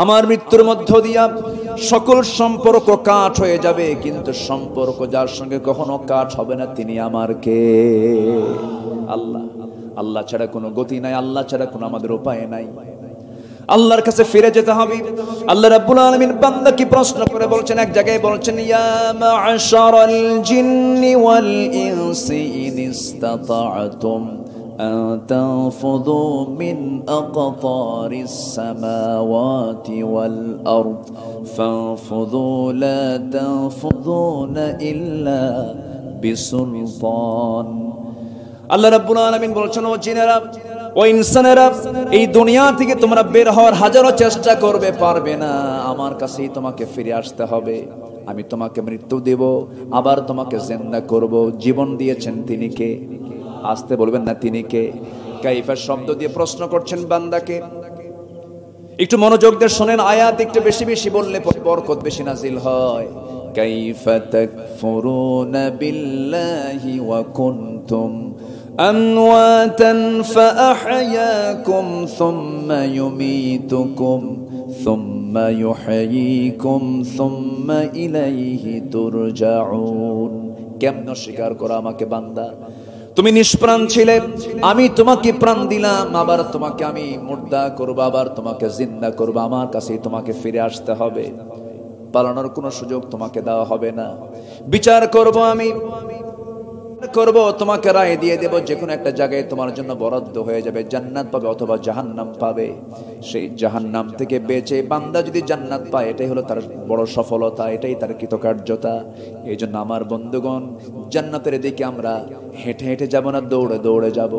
আমার মৃত্যুর মধ্য দিয়া সকল সম্পর্ক কাট হয়ে যাবে, কিন্তু সম্পর্ক যার সঙ্গে কখনো কাট হবে না তিনি আমার কে? আল্লাহ। আল্লাহ ছাড়া কোনো গতি নাই, আল্লাহ ছাড়া কোনো আমাদের উপায় নাই। আল্লাহর কাছে ফিরে যেতে হবে। আল্লাহ রাব্বুল আলামিন বান্দাকে প্রশ্ন করে বলছেন, এক জায়গায় বলছেন, ইয়া মা'শারাল জিন্নি ওয়াল ইনসি ইন ইসতাতা'তুম আন তানফুযু মিন আকতারিস সামাওয়াতি ওয়াল আরদ ফানফুযু লা তানফুযুনা ইল্লা বিসুলতান। আল্লাহ রাব্বুল আলামিন বলছেন, ও জিনেরা, ও ইনসানেরা, এই দুনিয়া থেকে তোমরা বের হওয়ার হাজারো চেষ্টা করবে, পারবে না। আমার কাছেই তোমাকে ফিরে আসতে হবে। আমি তোমাকে মৃত্যু দেব, আবার তোমাকে জিন্দা করব। জীবন দিয়েছেন তিনি কে? আসতে বলবেন না তিনি কে? কাইফা শব্দ দিয়ে প্রশ্ন করছেন বান্দাকে। একটু মনোযোগ দিয়ে শুনেন, আয়াত একটু বেশি বেশি বললে বরকত বেশি নাজিল হয়। কাইফা তাকফুরুনা বিল্লাহি ওয়া কুনতুম أمواتا فأحياكم ثم يميتكم ثم يحييكم ثم إليه ترجعون। কেমন স্বীকার করো আমাকে বান্দা? তুমি নিষ্প্রাণ ছিলে, আমি তোমাকে প্রাণ দিলাম, আবার তোমাকে আমি মুর্দা করব, আবার তোমাকে জিন্দা করব। আমার কাছেই তোমাকে ফিরে আসতে হবে। পালানোর কোনো সুযোগ তোমাকে দেওয়া হবে না। বিচার করব, আমি করব, তোমাকে রায় দিয়ে দেব। যে কোনো একটা জায়গায় তোমার জন্য বরাদ্দ হয়ে যাবে, জান্নাত পাবে অথবা জাহান্নাম পাবে। সেই জাহান্নাম থেকে বেঁচে বান্দা যদি জান্নাত পায়, এটাই হলো তার বড় সফলতা, এটাই তার কৃতকার্যতা। এই জন্য আমার বন্ধুগণ, জান্নাতের দিকে আমরা হেঁটে হেঁটে যাব না, দৌড়ে দৌড়ে যাব।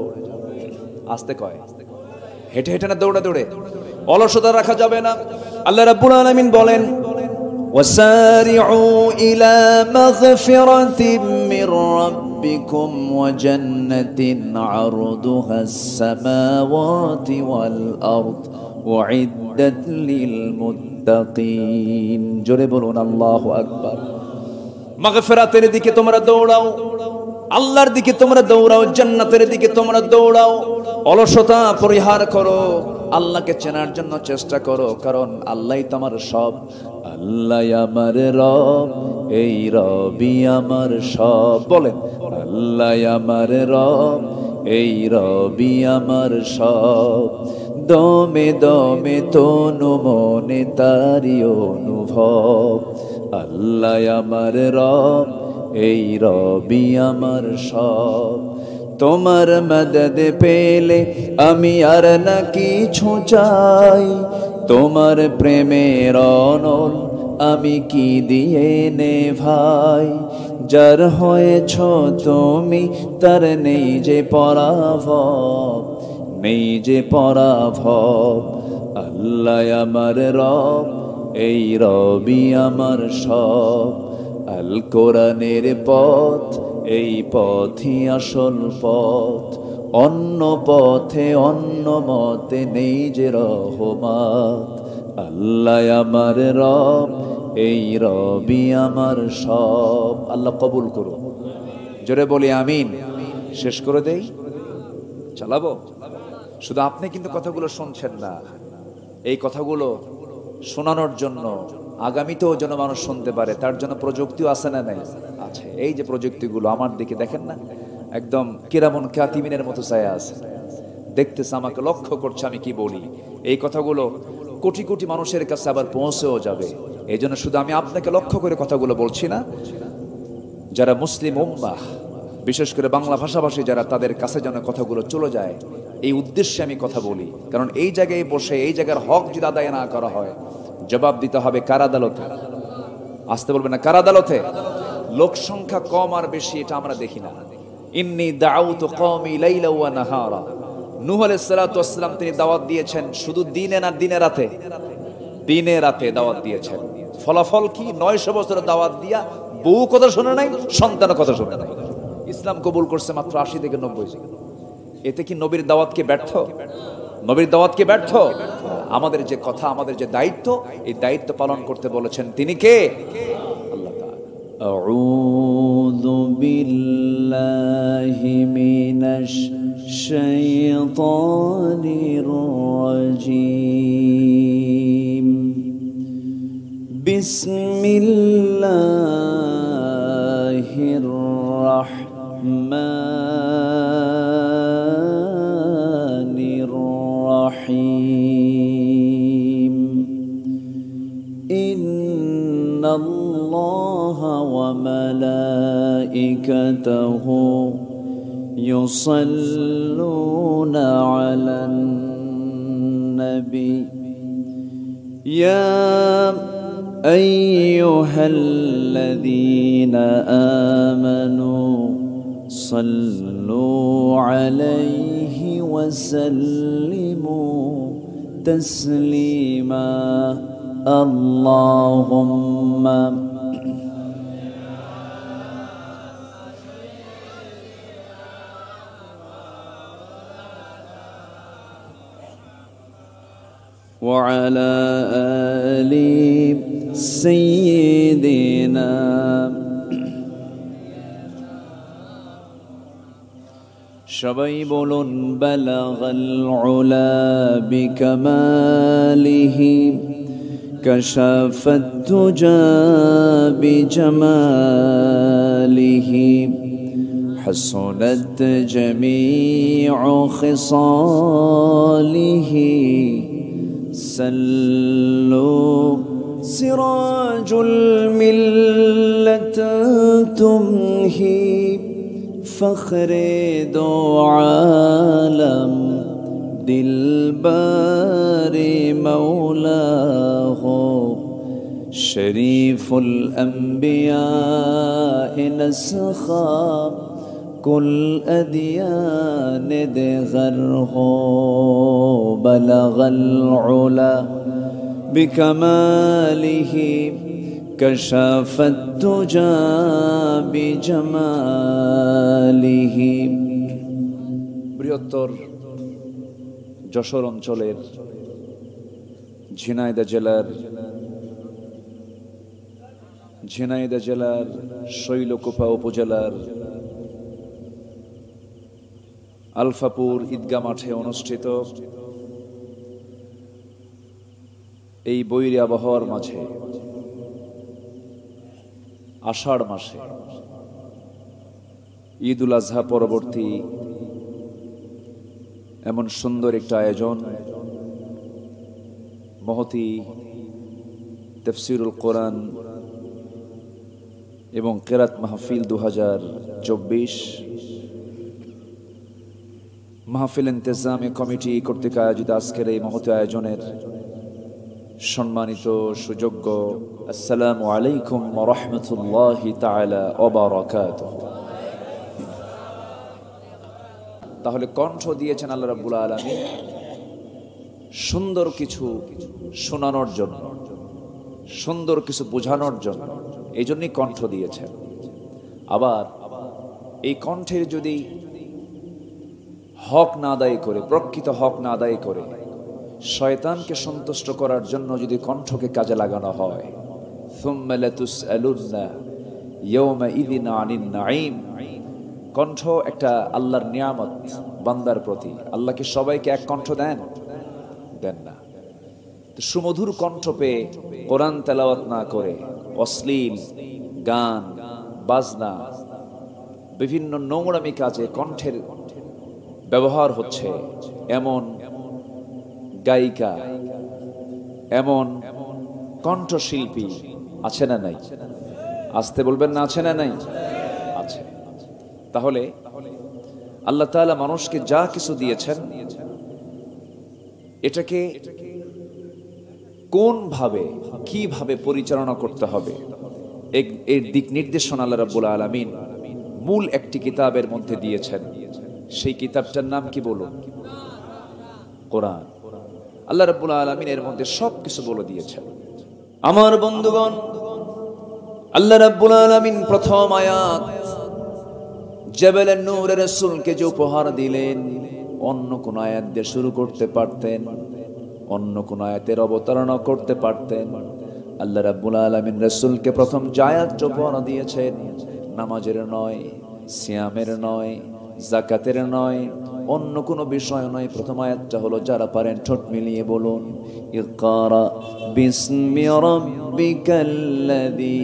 আসতে কয়, হেঁটে হেঁটে না দৌড়ে দৌড়ে। অলসতা রাখা যাবে না। আল্লাহ রাব্বুল আলামিন বলেন, وسارعوا إلى مغفرة من ربكم وجنة عرضها السماوات والأرض أعدت للمتقين। জোরে বলুন আল্লাহু আকবার। মাগফিরাতের দিকে তোমরা দৌড়াও, আল্লাহর দিকে তোমরা দৌড়াও, জান্নাতের দিকে তোমরা দৌড়াও। অলসতা পরিহার করো, আল্লাহকে চেনার জন্য চেষ্টা করো, কারণ আল্লাহই তোমার সব। আল্লাহ আমার রব, এই রবি আমার সব। বলেন, আল্লাহ আমার রব, এই রবি আমার সব। দমে দমে তনু মনে তারি অনুভব। আল্লাহ আমার রব, এই রবি আমার সব। তোমার মদদ পেলে আমি আর না কিছু চাই, তোমার প্রেমের অনল আমি কি দিয়ে নে ভাই। যার হয়েছ তুমি তার নেই যে পরাভব, নেই যে পরাভব। আল্লাহ আমার রব, এই রবি আমার সব। আল কোরআনের পথ, এই পথই আসল পথ। অন্য পথে অন্য মতে নেই যে রহমত। আল্লাহ আমার রব, এই রবি আমার সব। আল্লাহ কবুল করুন। জোরে বলি আমিন। শেষ করে দেই, চালাবো। শুধু আপনি কিন্তু কথাগুলো শুনছেন না, এই কথাগুলো শোনানোর জন্য আগামীতেও যেন মানুষ শুনতে পারে, তার জন্য প্রযুক্তিও আছে না নাই? আছে। এই যে প্রযুক্তিগুলো আমার দিকে দেখেন না, একদম কিরামুন কাতিমিনের মতো ছায়া আছে, দেখতেছে, আমাকে লক্ষ্য করছে আমি কি বলি। এই কথাগুলো কোটি কোটি মানুষের কাছে আবার পৌঁছেও যাবে। এই জন্য শুধু আমি আপনাকে লক্ষ্য করে কথাগুলো বলছি না, যারা মুসলিম উম্মাহ, বিশেষ করে বাংলা ভাষাভাষী যারা, তাদের কাছে যেন কথাগুলো চলে যায়, এই উদ্দেশ্যে আমি কথা বলি। কারণ এই জায়গায় বসে এই জায়গার হক যদি আদায় না করা হয়, জবাব দিতে হবে কার আদালতে? আসতে বলবে না কার আদালতে? লোক সংখ্যা কম আর বেশি এটা আমরা দেখি না। ইন্নী দাউতু কওমি লাইলা ওয়া নাহারা। নূহ আলাইহিস সালাতু ওয়াস সালাম তিনি দাওয়াত দিয়েছেন শুধু দিনে না দিনে রাতে? দিনে রাতে দাওয়াত দিয়েছেন। ফলাফল কি? 900 বছর দাওয়াত দিয়া বউ কথা শুনে নাই, সন্তানের কথা শুনে নাই। ইসলাম কবুল করছে মাত্র 80 থেকে 90। এতে কি নবীর দাওয়াত কি ব্যর্থ? নবীর দাওয়াত কি ব্যর্থ? আমাদের যে কথা, আমাদের যে দায়িত্ব, এই দায়িত্ব পালন করতে বলেছেন তিনি কে? আল্লাহ তাআলা। আউযু বিল্লাহি মিনাশ শাইতানির রাজীম। বিসমিল্লাহির রহমানির রহিম ইন্নাল্লাহা ওয়া মালাইকাতাহু ইউসাল্লুনা আলান নবী ইয়া أيها الذين آمنوا صلوا عليه وسلموا تسليما اللهم وعلى آل سيدنا সবাই বলুন বালাগাল উলা বিকামালিহি কাশাফাত তুজা বিজামালিহি হাসনাত জামিউ খিসালিহি صلوا سراج الملة تمهي فخر دو عالم دلبار مولاه شريف الأنبياء نسخا كل أديان دغره بلغ العلا بكماله كشف الدجى بجماله বৃহত্তর যশোর অঞ্চলের ঝিনাইদহ জেলার শৈলকুপা উপজেলার আলফাপুর ঈদগাহ মাঠে অনুষ্ঠিত এই বৈরী আবহাওয়ার মাঝে আষাঢ় মাসে ঈদ উল আজহা পরবর্তী এমন সুন্দর একটা আয়োজন মহতী তাফসীরুল কোরআন এবং কিরাত মাহফিল 2024 মাহফিল ইন্তেজামী কমিটি কর্তৃক আয়োজিত আজকের এই মহতী আয়োজনের সম্মানিত সুযোগ্য আসসালামু আলাইকুম ওয়া রাহমাতুল্লাহি তাআলা ওয়া বারাকাতুহু। তাহলে কণ্ঠ দিয়েছেন আল্লাহ রাব্বুল আলামিন সুন্দর কিছু শোনানোর জন্য, সুন্দর কিছু বোঝানোর জন্য, এই জন্যই কণ্ঠ দিয়েছেন। আবার এই কণ্ঠের যদি হক না আদায় করে, প্রকৃত হক না আদায় করে, শয়তানকে সন্তুষ্ট করার জন্য যদি কণ্ঠকে কাজে লাগানো হয়, সুম্মা লাতুসআলুন্না ইয়াওমাইযিন আনিন নাঈম, কণ্ঠ একটা আল্লাহর নিয়ামত বান্দার প্রতি। আল্লাহ কি সবাইকে এক কণ্ঠ দেন? দেন না। তো সুমধুর কণ্ঠ পেয়ে কোরআন তেলাওয়াত না করে অশ্লীল গান বাজনা বিভিন্ন নোংরামি কাজে কণ্ঠের ব্যবহার হচ্ছে, এমন গায়িকা, এমন কণ্ঠশিল্পী আছে না নাই? আসতে বলবেন না, আছে না নাই? আছে। তাহলে আল্লাহ তাআলা মানুষকে যা কিছু দিয়েছেন, এটাকে কোন ভাবে কিভাবে পরিচালনা করতে হবে এর দিক নির্দেশনা আল্লাহ রাব্বুল আলামিন মূল একটি কিতাবের মধ্যে দিয়েছেন। সেই কিতাবটার নাম কি বলুন? কোরআন। আল্লাহ রাব্বুল আলামিন এর মধ্যে সবকিছু বলে দিয়েছেন। আমার বন্ধুগণ, আল্লাহ রাব্বুল আলামিন প্রথম আয়াত জাবালের নূরের রাসূলকে যে উপহার দিলেন, অন্য কোন আয়াত দিয়ে শুরু করতে পারতেন, অন্য কোন আয়াতের অবতারণা করতে পারতেন। আল্লাহ রাব্বুল আলামিন রাসূলকে প্রথম যে আয়াত উপহার দিয়েছেন, নামাজের নয়, সিয়ামের নয়, যাকাতের নয়, অন্য কোনো বিষয় নয়। প্রথম আয়াতটা হলো, যারা পারেন ঠোঁট মিলিয়ে বলুন, ইকরা বিসমি রাব্বিকাল্লাযী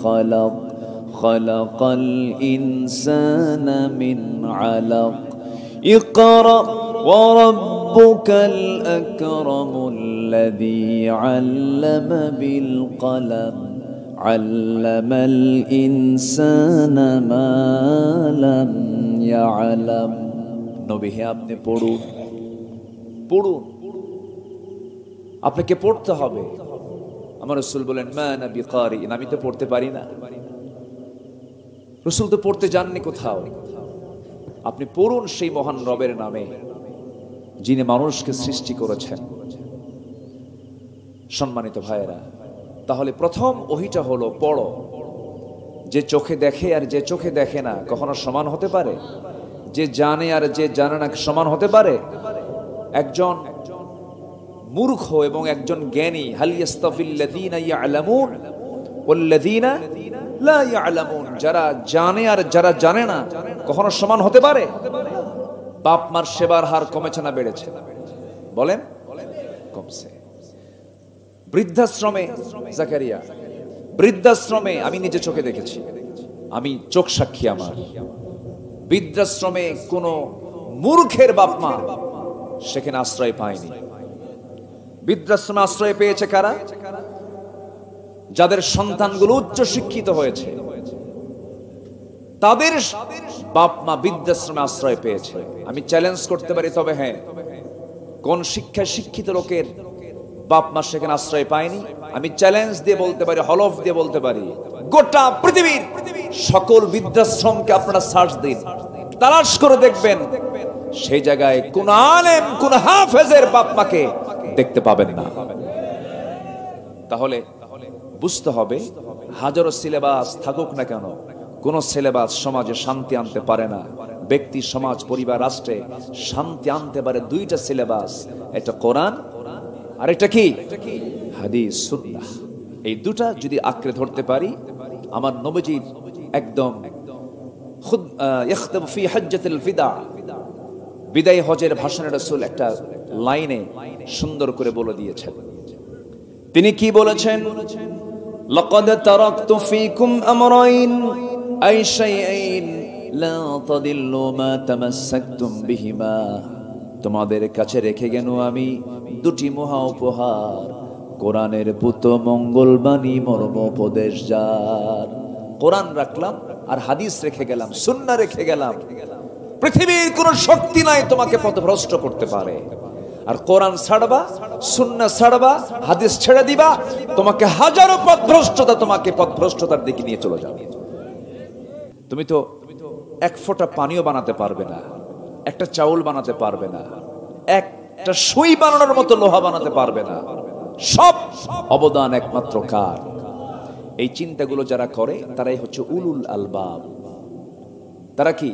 খালাক খালাকাল ইনসানা মিন আলাক ইকরা ওয়া রাব্বুকাল আকরামুল্লাযী আল্লামা বিল কলম আল্লামাল ইনসানা মা লাম ইয়ালাম। নবী হে, আপনি পড়ুন, পড়ুন, আপনাকে পড়তে হবে। আমার রাসূল বলেন, মা আনা বিকারিন, আমি তো পড়তে পারি না। রাসূল তো পড়তে যাননি কোথাও। আপনি পড়ুন সেই মহান রবের নামে, যিনি মানুষকে সৃষ্টি করেছেন। সম্মানিত ভাইয়েরা, তাহলে প্রথম ওহিটা হলো পড়ো। যে চোখে দেখে আর যে চোখে দেখে না কখনো সমান হতে পারে? যে জানে আর যে জানে না সমান হতে পারে? একজন মূর্খ এবং একজন জ্ঞানী, হাল ইয়াস্তাফিল্লাযীনা ইয়ালামুন ওয়াল্লাযীনা লা ইয়ালামুন, যারা জানে আর যারা জানে না কখনো সমান হতে পারে? বাপ মার সেবার হার কমেছে না বেড়েছে? বলেন, কমছে। বৃদ্ধাশ্রমে জাকারিয়া, বৃদ্ধাশ্রমে আমি নিজে চোখে দেখেছি, আমি চোখ সাক্ষী আমার। বৃদ্ধাশ্রমে কোন মূর্খের বাপ মা সেখানে আশ্রয় পায়নি। বৃদ্ধাশ্রমে আশ্রয় পেয়েছে কারা? যাদের সন্তানগুলো উচ্চ শিক্ষিত হয়েছে, তাদের বাপ মা বৃদ্ধাশ্রমে আশ্রয় পেয়েছে। আমি চ্যালেঞ্জ করতে পারি, তবে হ্যাঁ, কোন শিক্ষায় শিক্ষিত লোকের বাপ মা সেখানে আশ্রয় পায়নি? আমি চ্যালেঞ্জ দিয়ে বলতে পারি, হলফ দিয়ে বলতে পারি, গোটা পৃথিবীর সকল বৃদ্ধাশ্রমকে আপনারা সার্চ দিন, তালাশ করে দেখবেন, সেই জায়গায় কোন আলেম কোন হাফেজের বাপ মাকে দেখতে পাবেন না। তাহলে বুঝতে হবে, হাজারো সিলেবাস থাকুক না কেন, কোন সিলেবাস সমাজে শান্তি আনতে পারে না। ব্যক্তি, সমাজ, পরিবার, রাষ্ট্রে শান্তি আনতে পারে দুইটা সিলেবাস, একটা কোরআন আর একটা কি? হাদিস, সুন্নাহ। এই দুটা যদি আঁকড়ে ধরতে পারি, আমার নবীজি একদম ইখতাব ফি হাজ্জাতুল ফিদা, বিদায় হজের ভাষণে রাসূল একটা লাইনে সুন্দর করে বলে দিয়েছেন। তিনি কি বলেছেন? লাকাদ তারাকতু ফীকুম আমরাইন আই শাইআইন লা তাদিল্লু মা তামাসসাকতুম বিহিমা। তোমাদের কাছে রেখে গেল আমি দুটি মহা উপহার, কোরআনের পুত মঙ্গলবাণী মর্মোপদেশ যার। কোরআন রাখলাম আর হাদিস রেখে গেলাম, সুন্নাহ রেখে গেলাম। পৃথিবীর কোন শক্তি নাই তোমাকে পথভ্রষ্ট করতে পারে। আর কোরআন ছাড়বা, সুন্নাহ ছাড়বা, হাদিস ছেড়ে দিবা, তোমাকে হাজারো পথভ্রষ্টতা তোমাকে পথভ্রষ্টতার দিকে নিয়ে চলে যাবে। তুমি তো এক ফোঁটা পানিও বানাতে পারবে না, একটা চাউল বানাতে পারবে না, একটা সুই বানানোর মতো লোহা বানাতে পারবে না। সব অবদান একমাত্র কার? এই চিন্তাগুলো যারা করে তারাই হচ্ছে উলুল আলবাব। তারা কি?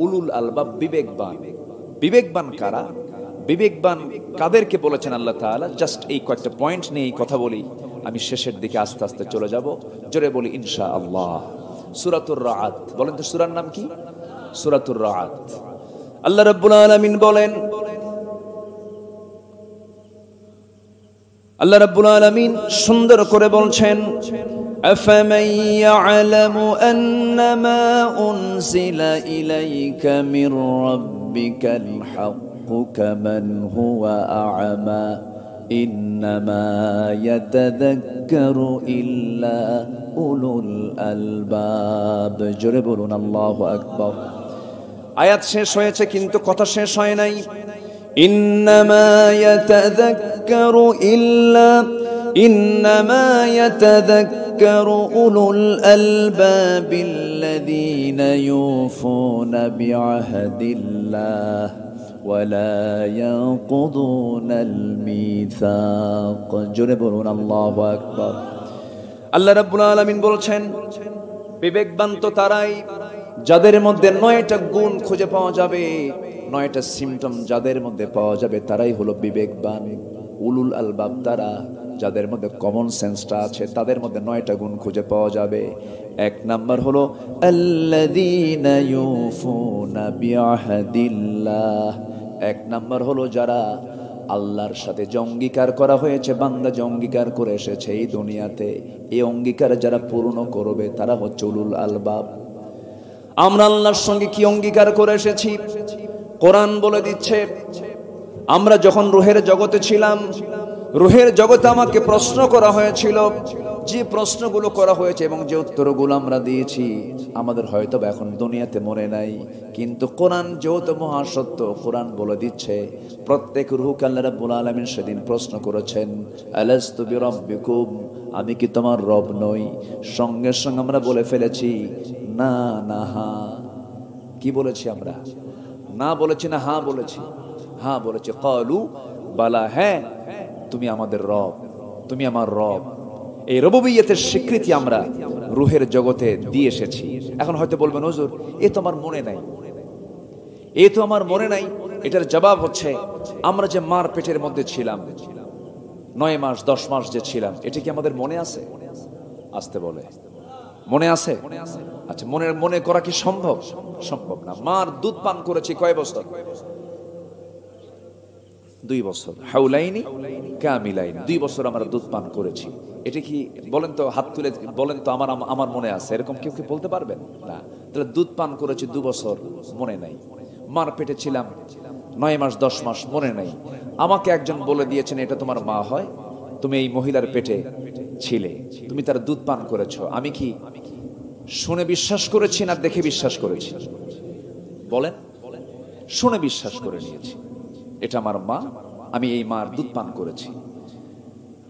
উলুল আলবাব, বিবেকবান। বিবেকবান কারা? বিবেকবান কাদেরকে বলেছেন আল্লাহ তাআলা? জাস্ট এই কয়েকটা পয়েন্ট নিয়ে কথা বলি, আমি শেষের দিকে আস্তে আস্তে চলে যাব। জোরে বলি ইনশাআল্লাহ। সূরাতুর রাআদ, বলেন তো সূরার নাম কি? সূরাতুর রাআদ। আল্লাহ রাব্বুল আলামিন বলেন, আল্লাহ রাব্বুল আলামিন সুন্দর করে বলছেন, আফামান ইয়ালামু আন্নামা উনজিলা ইলাইকা মির রাব্বিকাল হাক্কু কামান হুয়া আ'মা ইন্নামা ইয়াতাযাক্কারু ইল্লা উলুল আলবাব। জোরে বলুন আল্লাহু আকবার। আয়াত শেষ হয়েছে কিন্তু কথা শেষ হয় নাই। ইন্নামা ইয়াতাযাক্কারু উলুল আলবাবিল্লাযীনা ইউফুনা বিআহদিল্লাহ ওয়ালা ইয়ানকুদুনাল মিসাক। জোরে বলুন আল্লাহু আকবার। আল্লাহ রাব্বুল আলামিন বলছেন, বিবেকবান তো তারাই যাদের মধ্যে 9টা গুণ খুঁজে পাওয়া যাবে, 9টা সিম্পটম যাদের মধ্যে পাওয়া যাবে, তারাই হলো বিবেকবান। উলুল আলবাব তারা যাদের মধ্যে কমন সেন্সটা আছে তাদের মধ্যে 9টা গুণ খুঁজে পাওয়া যাবে। 1 নাম্বার হলো আল্লাযীনা ইউফুনা বিআহদিল্লাহ। 1 নাম্বার হলো যারা আল্লাহর সাথে যে অঙ্গীকার করা হয়েছে, বান্দা যে অঙ্গীকার করে এসেছে এই দুনিয়াতে, এই অঙ্গীকার যারা পূর্ণ করবে তারা হচ্ছে উলুল আলবাব। আমরা আল্লাহর সঙ্গে কি অঙ্গীকার করে এসেছি? কোরআন বলে দিচ্ছে, আমরা যখন রূহের জগতে ছিলাম, রূহের জগতে আমাকে প্রশ্ন করা হয়েছিল, যে প্রশ্নগুলো করা হয়েছে এবং যে উত্তরগুলো আমরা দিয়েছি আমাদের হয়তো এখন দুনিয়াতে মনে নাই, কিন্তু কোরআন যেহেতু মহাসত্য, কোরআন বলে দিচ্ছে প্রত্যেক রূহকে আল্লাহ রাব্বুল আলামিন সেদিন প্রশ্ন করেছেন, আলাস্তু বিরাব্বিকুম, আমি কি তোমার রব নই? সঙ্গে সঙ্গে আমরা বলে ফেলেছি না না হ্যাঁ। কি বলেছি আমরা? না বলেছি না হ্যাঁ বলেছি? হ্যাঁ বলেছি। ক্বালু বালা, হ্যাঁ তুমি আমাদের রব, তুমি আমার রব। এই রুবুবিয়্যতের স্বীকৃতি আমরা রূহের জগতে দিয়ে এসেছি। এখন হয়তো বলবেন হুজুর এ তো আমার মনে নাই, এ তো আমার মনে নাই। এটার জবাব হচ্ছে আমরা যে মার পেটের মধ্যে ছিলাম 9 মাস 10 মাস যে ছিলাম, এটা কি আমাদের মনে আছে? আসতে বলে মনে আছে? আচ্ছা, মনে করা কি সম্ভব? সম্ভব না। মার দুধ পান করেছি কয় বছর? 2 বছর। হাউলাইনি কামিলাইনি, 2 বছর আমরা দুধ পান করেছি। এটা কি বলেন তো, হাত তুলে বলেন তো আমার মনে আছে? এরকম কেউ কি বলতে পারবেন? না। তাহলে দুধ পান করেছি 2 বছর, মনে নাই। মার পেটে ছিলাম 9 মাস 10 মাস, মনে নাই। আমাকে একজন বলে দিয়েছেন এটা তোমার মা হয়, তুমি এই মহিলার পেটে ছিলে, তুমি তার দুধ পান করেছো। আমি কি শুনে বিশ্বাস করেছি না দেখে বিশ্বাস করেছি? বলেন। শুনে বিশ্বাস করে নিয়েছি, এটা আমার মা, আমি এই মার দুধ পান করেছি।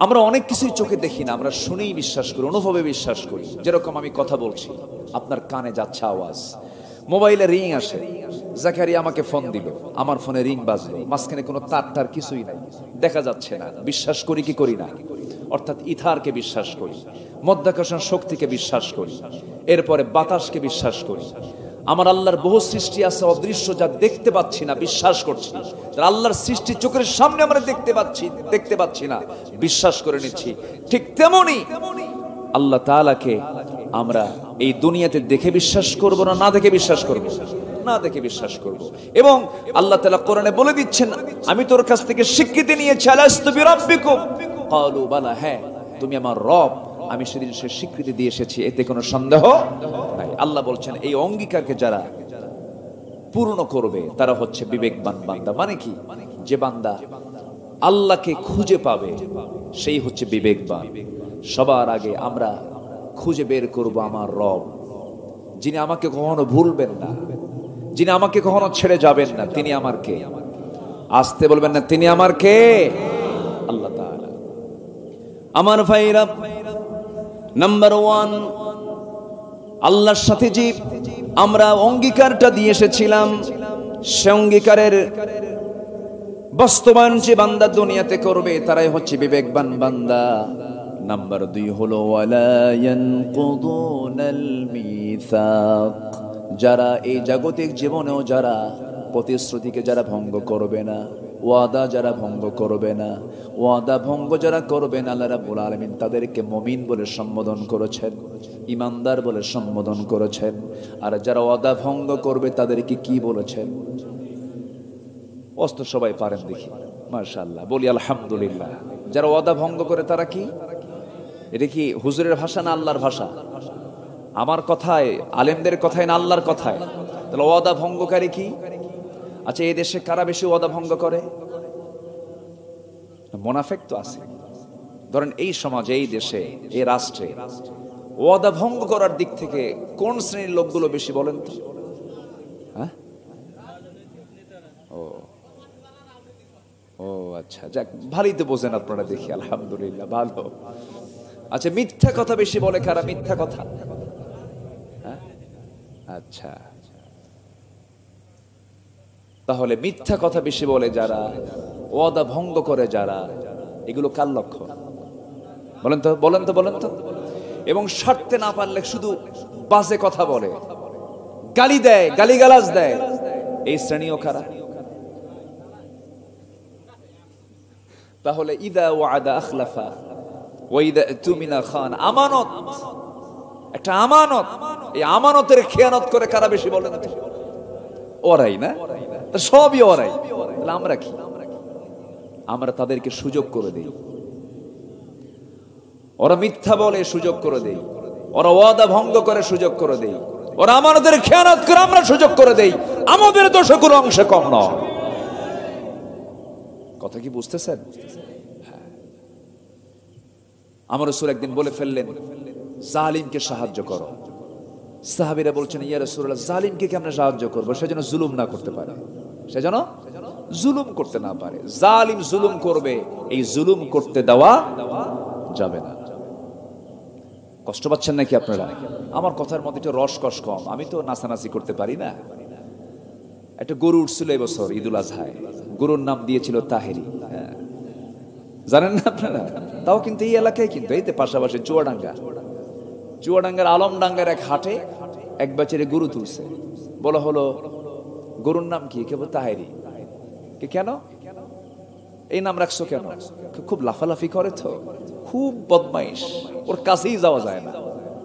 আমরা অনেক কিছুই চোখে দেখি না, আমরা শুনেই বিশ্বাস করি, অনুভবে বিশ্বাস করি। যেরকম আমি কথা বলছি, আপনার কানে যাচ্ছে আওয়াজ, মোবাইলে রিং আসে, জাকারিয়া আমাকে ফোন দিল, আমার ফোনে রিং বাজলো, মাঝখানে কোনো তার কিছুই নাই, দেখা যাচ্ছে না, বিশ্বাস করি কি করি না? অর্থাৎ ইথারকে বিশ্বাস করি, মধ্যাকর্ষণ শক্তিকে বিশ্বাস করি, এরপরে বাতাসকে বিশ্বাস করি। আমার আল্লাহর বহু সৃষ্টি আছে অদৃশ্য, যা দেখতে পাচ্ছি না, বিশ্বাস করছি। আল্লাহর সৃষ্টি চোখের সামনে আমরা দেখতে পাচ্ছি না, বিশ্বাস করে নিচ্ছি। ঠিক তেমনি আল্লাহ তাআলাকে আমরা এই দুনিয়াতে দেখে বিশ্বাস করব না, না দেখে বিশ্বাস করব? না দেখে বিশ্বাস করব। এবং আল্লাহ তাআলা কোরআনে বলে দিচ্ছেন, আমি তোর কাছ থেকে স্বীকৃতি নিয়েছি, আলাস্তু বিরাব্বিকুম, ক্বালু বালা, হ্যাঁ তুমি আমার রব। আমি সেদিন সে স্বীকৃতি দিয়ে এসেছি, এতে কোনো সন্দেহ নাই। আল্লাহ বলছেন এই অঙ্গীকারকে যারা পূর্ণ করবে তারা হচ্ছে বিবেকবান বান্দা। মানে কি? যে বান্দা আল্লাহকে খুঁজে পাবে সেই হচ্ছে বিবেকবান। সবার আগে আমরা খুঁজে বের করব আমার রব, যিনি আমাকে কখনো ভুলবেন না, যিনি আমাকে কখনো ছেড়ে যাবেন না। তিনি আমার কে? আসতে বলবেন না, তিনি আমার কে? আল্লাহ তাআলা। আমার ভাইরা, নাম্বার 1, আল্লাহর সাথে যে আমরা অঙ্গীকারটা দিয়ে এসেছিলাম, সে অঙ্গীকারের বাস্তবায়ন যে বান্দা দুনিয়াতে করবে তারাই হচ্ছে বিবেকবান বান্দা। নাম্বার 2 হলো ওয়ালা ইয়ানকুদুনাল মিসাক, যারা এই জাগতিক জীবনেও যারা প্রতিশ্রুতিকে যারা ভঙ্গ করবে না, ওয়াদা যারা ভঙ্গ করবে না, ওয়াদা ভঙ্গ যারা করবে না, আল্লাহ রাব্বুল আলামিন তাদেরকে মুমিন বলে সম্বোধন করেছেন, ইমানদার বলে সম্বোধন করেছেন। আর যারা ওয়াদা ভঙ্গ করবে তাদেরকে কি বলেছেন? অস্ত সবাই পারেন দেখি, মাশাআল্লাহ, বলি আলহামদুলিল্লাহ। যারা ওয়াদা ভঙ্গ করে তারা কি? এটা কি হুজুরের ভাষা না আল্লাহর ভাষা? আমার কথায়, আলেমদের কথায় না আল্লাহর কথায়? তাহলে ওয়াদা ভঙ্গকারী কি? আচ্ছা, এই দেশে কারা বেশি ওয়াদা ভঙ্গ করে? মুনাফিক তো আছে। ধরেন এই সমাজে, এই দেশে, এই রাষ্ট্রে ওয়াদা ভঙ্গ করার দিক থেকে কোন শ্রেণীর লোকগুলো বেশি বলেন তো? হ্যাঁ, ও আচ্ছা, যাক, ভালোই তো বোঝেন আপনারা দেখি, আলহামদুলিল্লাহ, ভালো। আচ্ছা, মিথ্যা কথা বেশি বলে কারা? মিথ্যা কথা, হ্যাঁ, আচ্ছা। তাহলে মিথ্যা কথা বেশি বলে যারা, ওয়াদা ভঙ্গ করে যারা, এগুলো কার লক্ষণ? বলেন তো, বলেন তো, বলেন তো। এবং সারতে না পারলে শুধু বাজে কথা বলে, গালি দেয়, গালিগালাজ দেয়, এই শ্রেণীও কারা? তাহলে ইদা ওয়াদা আখলাফা, ওয়াইদা তুমিনা খান, আমানত, একটা আমানত। এই আমানতের খেয়ানত করে কারা বেশি বলেন? ওরাই না, সবই ওরাই। তাহলে আমরা কি? আমরা তাদেরকে সুযোগ করে দেই। ওরা মিথ্যা বলে, সুযোগ করে দেই। ওরা ওয়াদা ভঙ্গ করে, সুযোগ করে দেই। ওরা আমানতের খেয়ানত করে, আমরা সুযোগ করে দেই। আমাদের দোষে কোনো অংশে কম নয়। কথা কি বুঝতেছেন? আমার রাসূল একদিন বলে ফেললেন, জালিমকে সাহায্য করো। সাহাবীরা বলছেন, ইয়া রাসূলুল্লাহ, জালিমকে কেমনে সাহায্য করব? সে যেন জুলুম না করতে পারে, সে যেন জুলুম করতে না পারে। জালিম জুলুম করবে, এই জুলুম করতে দেওয়া যাবে না। কষ্ট পাচ্ছেন নাকি আপনারা? আমার কথার মধ্যে একটু রসকস কম, আমি তো নাচানাচি করতে পারি না। একটা গরু উঠছিল এবছর ঈদুল আজহায়, গরুর নাম দিয়েছিল তাহেরি। জানেন না আপনারা? তাও কিন্তু এই এলাকায়, কিন্তু এই পাশাপাশি চুয়াডাঙ্গার আলমডাঙ্গার এক হাটে এক বাচ্চারে গরু তুলছে। বলা হলো, গরুর নাম কি? কেবল তাহেরি। কেন এই নাম রাখছো কেন? খুব লাফালাফি করে তো, খুব বদমাইশ, ওর কাছেই যাওয়া যায় না,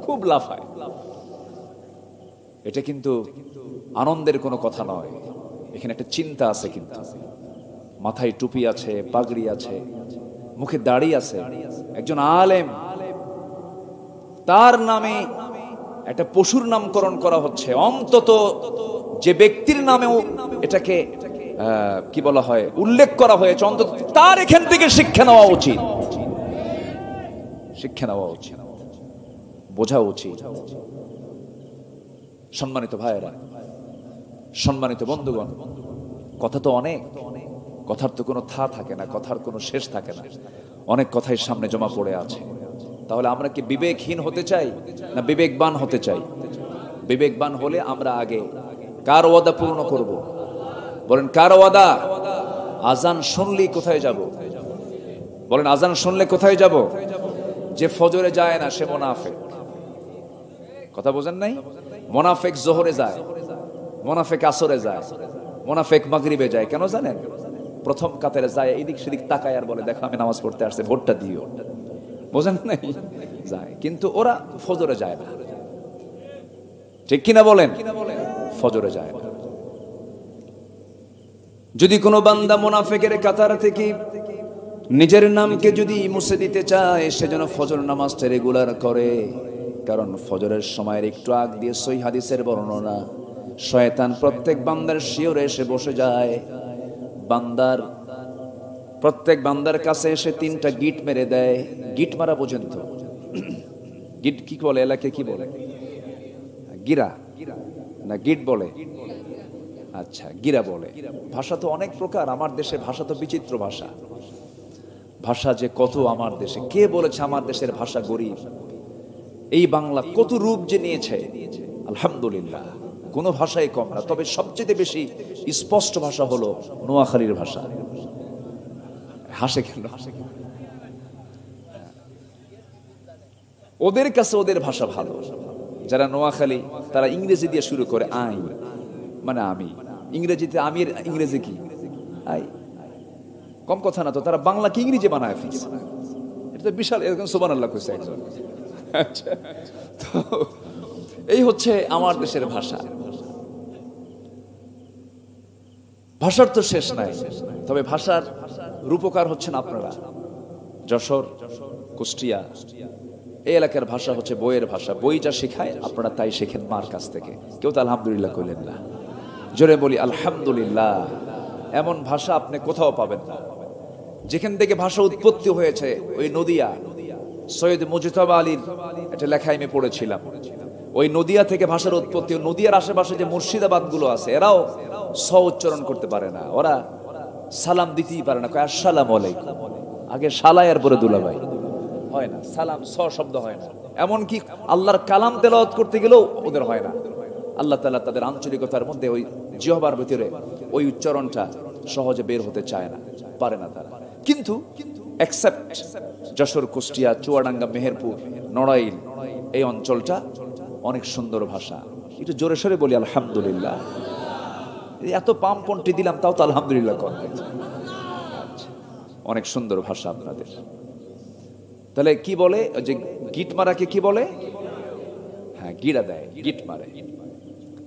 খুব লাফায়। এটা কিন্তু আনন্দের কোনো কথা নয়, এখানে একটা চিন্তা আছে। কিন্তু মাথায় টুপি আছে, পাগড়ি আছে, মুখে দাড়ি আছে, একজন আলেম, তার নামে একটা পশুর নামকরণ করা হচ্ছে। অন্তত যে ব্যক্তির নামেও এটাকে কি বলা হয়, উল্লেখ করা হয়েছে, অন্তত তার এখান থেকে শিক্ষা নেওয়া উচিত, শিক্ষা নেওয়া উচিত, বোঝা উচিত। সম্মানিত ভাইয়েরা, সম্মানিত বন্ধুগণ, কথা তো অনেক, কথার তো কোনো থা থাকে না, কথার কোনো শেষ থাকে না, অনেক কথাই সামনে জমা পড়ে আছে। তাহলে আমরা কি বিবেকহীন হতে চাই না বিবেকবান হতে চাই? বিবেকবান হলে আমরা আগে কার ওয়াদা পূর্ণ করব? বলেন কার ওয়াদা? আজান শুনলেই কোথায় যাব? বলেন আজান শুনলে কোথায় যাব? যে ফজরে যায় না সে মুনাফিক। কথা বোঝেন নাই? মুনাফিক জোহরে যায়, মুনাফিক আসরে যায়, মুনাফিক মাগরিবে যায়। কেন জানেন? প্রথম কাতারে যায়, এদিক সেদিক তাকায় আর বলে, দেখো আমি নামাজ পড়তে আসছে, ভোটটা দিও। বোঝেন নাই? যায়, কিন্তু ওরা ফজরে যায় না। ঠিক কিনা বলেন? ফজরে যায় না। যদি কোনো বান্দা মুনাফিকের কাতার থেকে নিজের নামকে যদি মুছে দিতে চায়, সে যেন ফজর নামাজটা রেগুলার করে। কারণ ফজরের সময়ের একটু আগ দিয়ে সহিহ হাদিসের বর্ণনা, শয়তান প্রত্যেক বান্দার শিয়রে এসে বসে যায়। প্রত্যেক বান্দার কাছে এসে তিনটা গিট মেরে দেয়। গিট মারা পর্যন্ত, গিট কি বলে এলাকায়, কি বলে? গিরা না গিট বলে? আচ্ছা, গিরা বলে। ভাষা তো অনেক প্রকার, আমার দেশে ভাষা তো বিচিত্র ভাষা। ভাষা যে কত আমার দেশে, কে বলেছে আমার দেশের ভাষা গরিব? এই বাংলা কত রূপ যে নিয়েছে, আলহামদুলিল্লাহ, কোনো ভাষাই কম না। তবে সবচেয়ে বেশি স্পষ্ট ভাষা হলো নোয়াখালীর ভাষা। হাসে কেন? ওদের কাছে ওদের ভাষা ভালো। যারা নোয়াখালী তারা ইংরেজি দিয়ে শুরু করে, আই মানে আমি। ইংরেজিতে আমির ইংরেজি কি? আই। কম কথা না তো, তারা বাংলা কি ইংরেজি বানায় ফেলছে। এটা তো বিশাল, এরকম সুবহানাল্লাহ কইছে একজন। আচ্ছা, তো এই হচ্ছে আমার দেশের ভাষা। ভাষার তো শেষ নাই, তবে ভাষার রূপকার হচ্ছেন আপনারা। যশোর, কুষ্টিয়া, এই এলাকার ভাষা হচ্ছে বইয়ের ভাষা। বই যা শেখায় আপনারা তাই শেখেন মার কাছ থেকে। কেউ তো আলহামদুলিল্লাহ কইলেন না। জোরে বলি আলহামদুলিল্লাহ। এমন ভাষা আপনি কোথাও পাবেন না। যেখান থেকে ভাষা উৎপত্তি হয়েছে, ওই নদিয়া, সৈয়দ মুজতবা আলীর একটা লেখা আমি পড়েছিলাম। ওই নদিয়া থেকে ভাষার উৎপত্তি। নদিয়ার আশেপাশে যে মুর্শিদাবাদ গুলো আছে, এরাও স উচ্চারণ করতে পারে না, ওরা সালাম দিতেই পারে না, কয় আসসালামু আলাইকুম। আগে সালাই আর পরে দুলাভাই হয় না, সালাম স শব্দ হয় না। এমনকি আল্লাহর কালাম তেলাওয়াত করতে গেলেও ওদের হয় না। আল্লাহ তাআলা তাদের আঞ্চলিকতার মধ্যে ওই জিহ্বার ভিতরে ওই উচ্চারণটা সহজে বের হতে চায় না, পারে না তারা। কিন্তু এক্সেপ্ট যশোর, কুষ্টিয়া, চুয়াডাঙ্গা, মেহেরপুর, নড়াইল, এই অঞ্চলটা অনেক সুন্দর ভাষা। একটু জোরে সোরে বলি আলহামদুলিল্লাহ। এত পামপন্টি দিলাম তাও তো আলহামদুলিল্লাহ করবেন। অনেক সুন্দর ভাষা আপনাদের। তাহলে কি বলে, যে গিট মারাকে কি বলে? হ্যাঁ, গিড়া দেয়, গিট মারে।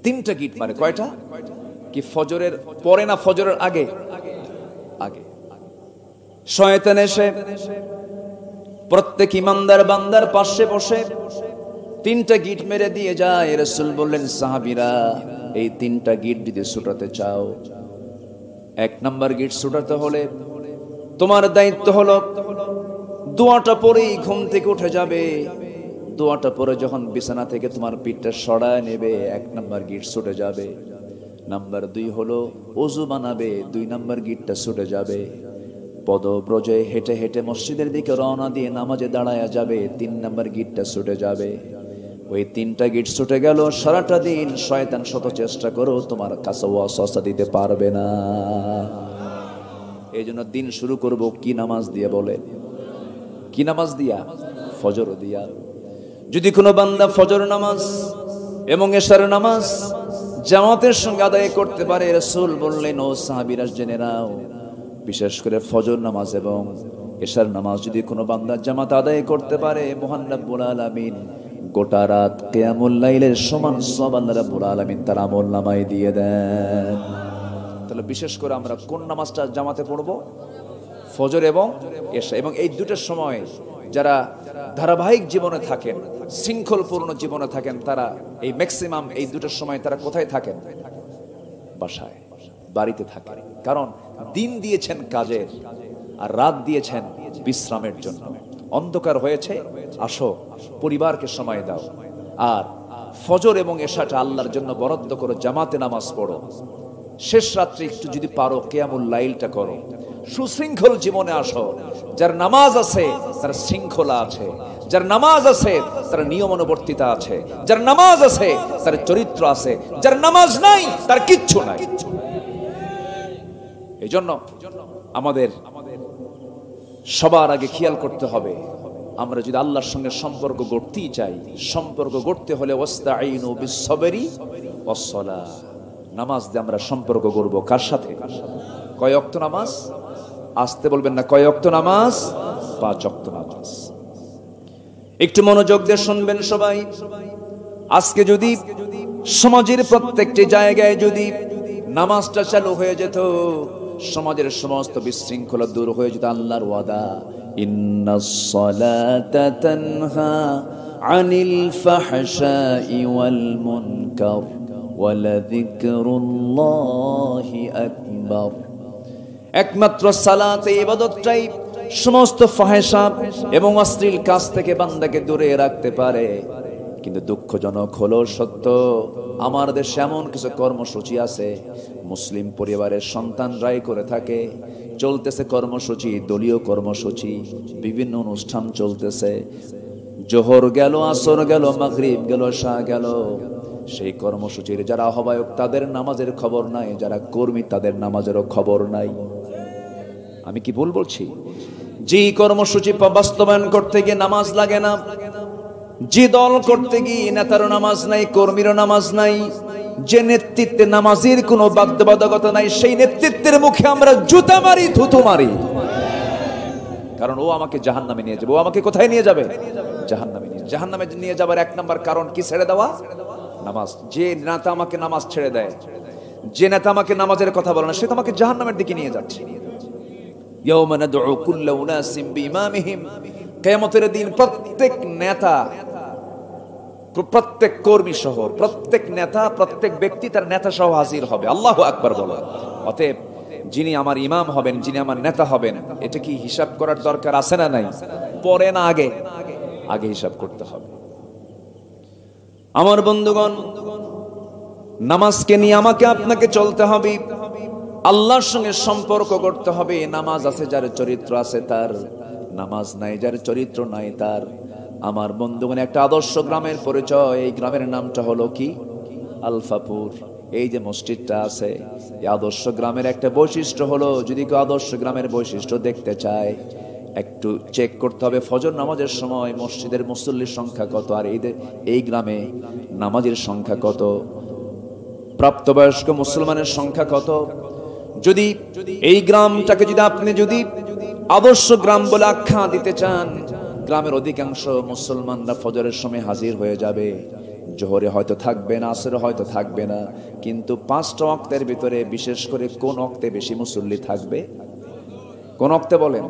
3টা গিট মারে। কয়টা? কি ফজরের পরে না ফজরের আগে? আগে। শয়তান এসে প্রত্যেক ইমানদার বান্দার পাশে বসে 3টা গিট মেরে দিয়ে যায়। রাসূল বললেন, সাহাবীরা এই 3টা গিট যদি ছুটাতে চাও, 1 নাম্বার গিট ছুটাতে হলে তোমার দায়িত্ব হলো দোয়াটা পরেই ঘুম থেকে উঠে যাবে। দোয়াটা পরে যখন বিছানা থেকে তোমার পিঠটা সরায় নেবে, 1 নাম্বার গিট ছুটে যাবে। নাম্বার 2 হলো ওযু বানাবে, 2 নাম্বার গিটটা ছুটে যাবে। পদব্রজে হেঁটে হেঁটে মসজিদের দিকে রওনা দিয়ে নামাজে দাঁড়ায়া যাবে, 3 নাম্বার গিটটা ছুটে যাবে। ওই 3টা গিট ছুটে গেল, সারাটা দিন শয়তান শত চেষ্টা করো তোমার কাছে ওয়াসওয়াসা দিতে পারবে না। এই জন্য দিন শুরু করব কি নামাজ দিয়ে বলে? কি নামাজ দিয়া? ফজর দিয়া। যদি কোনো বান্দা ফজর নামাজ এবং এশার নামাজ জামাতের সঙ্গে আদায় করতে পারে, রাসূল বললেন, ও সাহাবীরা জেনে নাও, বিশেষ করে ফজর নামাজ এবং এশার নামাজ যদি কোনো বান্দা জামাত আদায় করতে পারে, মহান রব্বুল আলামিন গোটা রাত কিয়ামুল লাইলের সমান সওয়াব আল্লাহ রাব্বুল আলামিন তার আমলনামায় দিয়ে দেন। তাহলে বিশেষ করে আমরা কোন নামাজটা জামাতে পড়ব? ফজর এবং এশা। এবং এই দুটোর সময় যারা ধারাবাহিক জীবনে থাকেন, শৃঙ্খলপূর্ণ জীবনে থাকেন, তারা এই ম্যাক্সিমাম এই দুটোর সময় তারা কোথায় থাকেন? বাসায়, বাড়িতে থাকেন। কারণ দিন দিয়েছেন কাজের আর রাত দিয়েছেন বিশ্রামের জন্য। অন্ধকার হয়েছে, আসো পরিবারকে সময় দাও। আর ফজর এবং এশাটা আল্লাহর জন্য বরাদ্দ করো, জামাতে নামাজ পড়ো। শেষ রাত্রে একটু যদি পারো কিয়ামুল লাইলটা করো। সুশৃঙ্খল জীবনে আসো। যার নামাজ আছে তার শৃঙ্খলা আছে, যার নামাজ আছে তার নিয়মানুবর্তিতা আছে, যার নামাজ আছে তার চরিত্র আছে, যার নামাজ নাই তার কিচ্ছু নাই। এই জন্য আমাদের সবার আগে খেয়াল করতে হবে, আমরা যদি আল্লাহর সঙ্গে সম্পর্ক গড়তেই চাই, সম্পর্ক গড়তে হলে ওয়াস্তাঈনু বিস-সাবরি ওয়াস-সালাহ, নামাজ দিয়ে আমরা সম্পর্ক গড়ব। কার সাথে? কয় ওয়াক্ত নামাজ? আসতে বলবেন না। কয় ওয়াক্ত নামাজ? 5 ওয়াক্ত নামাজ। একটু মনোযোগ দিয়ে শুনবেন সবাই। আজকে যদি সমাজের প্রত্যেকটি জায়গায় যদি নামাজটা চালু হয়ে যেত, সমাজের সমস্ত বিশৃঙ্খলা দূর হয়ে যেত। আল্লাহর ওয়াদা, ইন্নাস সালাতা তানহা আনিল ফাহশাই ওয়াল মুনকার ওয়ালাযিকরুল্লাহি আকবার। একমাত্র সালাত, ইবাদতটাই সমস্ত ফাহেশা এবং অশ্লীল কাজ থেকে বান্দাকে দূরে রাখতে পারে। কিন্তু দুঃখজনক হলো সত্য, আমার দেশে এমন কিছু কর্মসূচি আছে মুসলিম পরিবারের সন্তানরাই করে থাকে। চলতেছে কর্মসূচি, দলীয় কর্মসূচি, বিভিন্ন অনুষ্ঠান চলতেছে। জোহর গেল, আসর গেল, মাগরিব গেল, ঈশা গেল, সেই কর্মসূচির যারা আহ্বায়ক তাদের নামাজের খবর নাই, যারা কর্মী তাদের নামাজেরও খবর নাই। আমি কি ভুল বলছি? যে কর্মসূচি বাস্তবায়ন করতে গিয়ে নামাজ লাগে না, যে দল করতে গিয়ে নেতারও নামাজ নাই, কর্মীরও নামাজ নাই, যে নেতৃত্বে নামাজের কোনো বাধ্যবাধকতা নাই, সেই নেতৃত্বের মুখে আমরা জুতা মারি, থুতু মারি। কারণ ও আমাকে জাহান্নামে নিয়ে যাবে। ও আমাকে কোথায় নিয়ে যাবে? জাহান্নামে নিয়ে। জাহান্নামে নিয়ে যাবার 1 নাম্বার কারণ কি? ছেড়ে দেওয়া নামাজ। যে নেতা আমাকে নামাজ ছেড়ে দেয়, যে নেতা আমাকে নামাজের কথা বলে না, সে তো আমাকে জাহান্নামের দিকে নিয়ে যাচ্ছে। ইয়াউমা নাদউ কুল্লা উনাসিম বিইমামিহিম, কিয়ামতের দিন প্রত্যেক নেতা, প্রত্যেক কর্মী সহ, প্রত্যেক নেতা, প্রত্যেক ব্যক্তি তার নেতা সহ হাজির হবে। আল্লাহু আকবার বলো। অতএব যিনি আমার ইমাম হবেন, যিনি আমার নেতা হবেন, এটা কি হিসাব করার দরকার আছে না নাই? পরে না আগে? আগে হিসাব করতে হবে। আমার বন্ধুগণ, নামাজকে নিয়ে আমাকে আপনাকে চলতে হবে, আল্লাহর সঙ্গে সম্পর্ক করতে হবে। নামাজ আছে যার চরিত্র আছে তার, নামাজ নাই যার চরিত্র নাই তার। আমার বন্ধুগণ, একটা আদর্শ গ্রামের পরিচয়। এই গ্রামের নামটা হলো কি? আলফাপুর। এই যে মসজিদটা আছে, এই আদর্শ গ্রামের একটা বৈশিষ্ট্য হলো, যদি কেউ আদর্শ গ্রামের বৈশিষ্ট্য দেখতে চায়, একটু চেক করতে হবে ফজর নামাজের সময় মসজিদের মুসল্লির সংখ্যা কত, আর এই গ্রামে নামাজের সংখ্যা কত, প্রাপ্তবয়স্ক মুসলমানের সংখ্যা কত। যদি এই গ্রামটাকে যদি আপনি যদি আদর্শ গ্রাম বলে আখ্যা দিতে চান, গ্রামের অধিকাংশ মুসলমানরা ফজরের সময় হাজির হয়ে যাবে, জোহরে হয়তো থাকবে না, আসরে হয়তো থাকবে না, কিন্তু 5টা ওয়াক্তের ভিতরে বিশেষ করে কোন ওয়াক্তে বেশি মুসল্লি থাকবে? কোন ওয়াক্তে বলেন?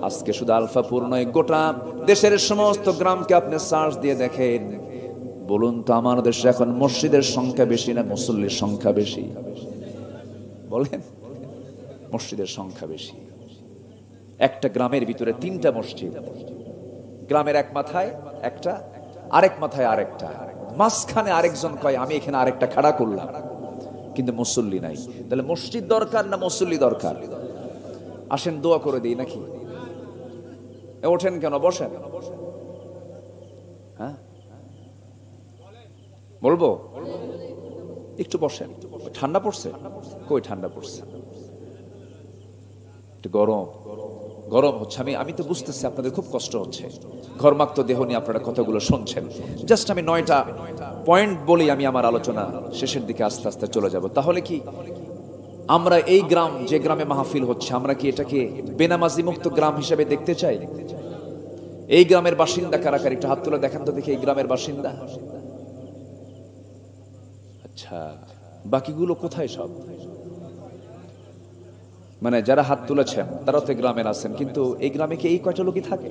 আজকে শুধু আলফাপুর নয়, গোটা দেশের সমস্ত গ্রামকে আপনি সার্চ দিয়ে দেখেন, বলুন তো আমার দেশে এখন মসজিদের সংখ্যা বেশি না মুসল্লির সংখ্যা বেশি? বলেন, মসজিদের সংখ্যা বেশি। একটা গ্রামের ভিতরে 3টা মসজিদ, গ্রামের এক মাথায় একটা, আরেক মাথায় আরেকটা, মাঝখানে আরেকজন কয় আমি এখানে আরেকটা খাড়া করলাম, কিন্তু মুসল্লি নাই। তাহলে মসজিদ দরকার না মুসল্লি দরকার? আসেন দোয়া করে দিই নাকি? ওঠেন কেন, বসেন। হ্যাঁ বলবো, একটু বসেন। ঠান্ডা পড়ছে? কই ঠান্ডা পড়ছে? একটু গরম গরম হচ্ছে। আমি তো বুঝতেছি আপনাদের খুব কষ্ট হচ্ছে, ঘরমাক্ত দেহ নিয়ে আপনারা কথাগুলো শুনছেন। জাস্ট আমি 9টা পয়েন্ট বলি, আমি আমার আলোচনা শেষের দিকে আস্তে আস্তে চলে যাব। তাহলে কি আমরা এই গ্রাম, যে গ্রামে মাহফিল হচ্ছে, আমরা কি এটাকে বেনামাজি মুক্ত গ্রাম হিসেবে দেখতে চাই? এই গ্রামের বাসিন্দা কারা কারা একটু হাত তুলে দেখান তো দেখি, এই গ্রামের বাসিন্দা। আচ্ছা, বাকিগুলো কোথায় সব? মানে যারা হাত তুলেছেন তারা তো গ্রামের আছেন, কিন্তু এই গ্রামে কি এই কয়টা লোকই থাকে?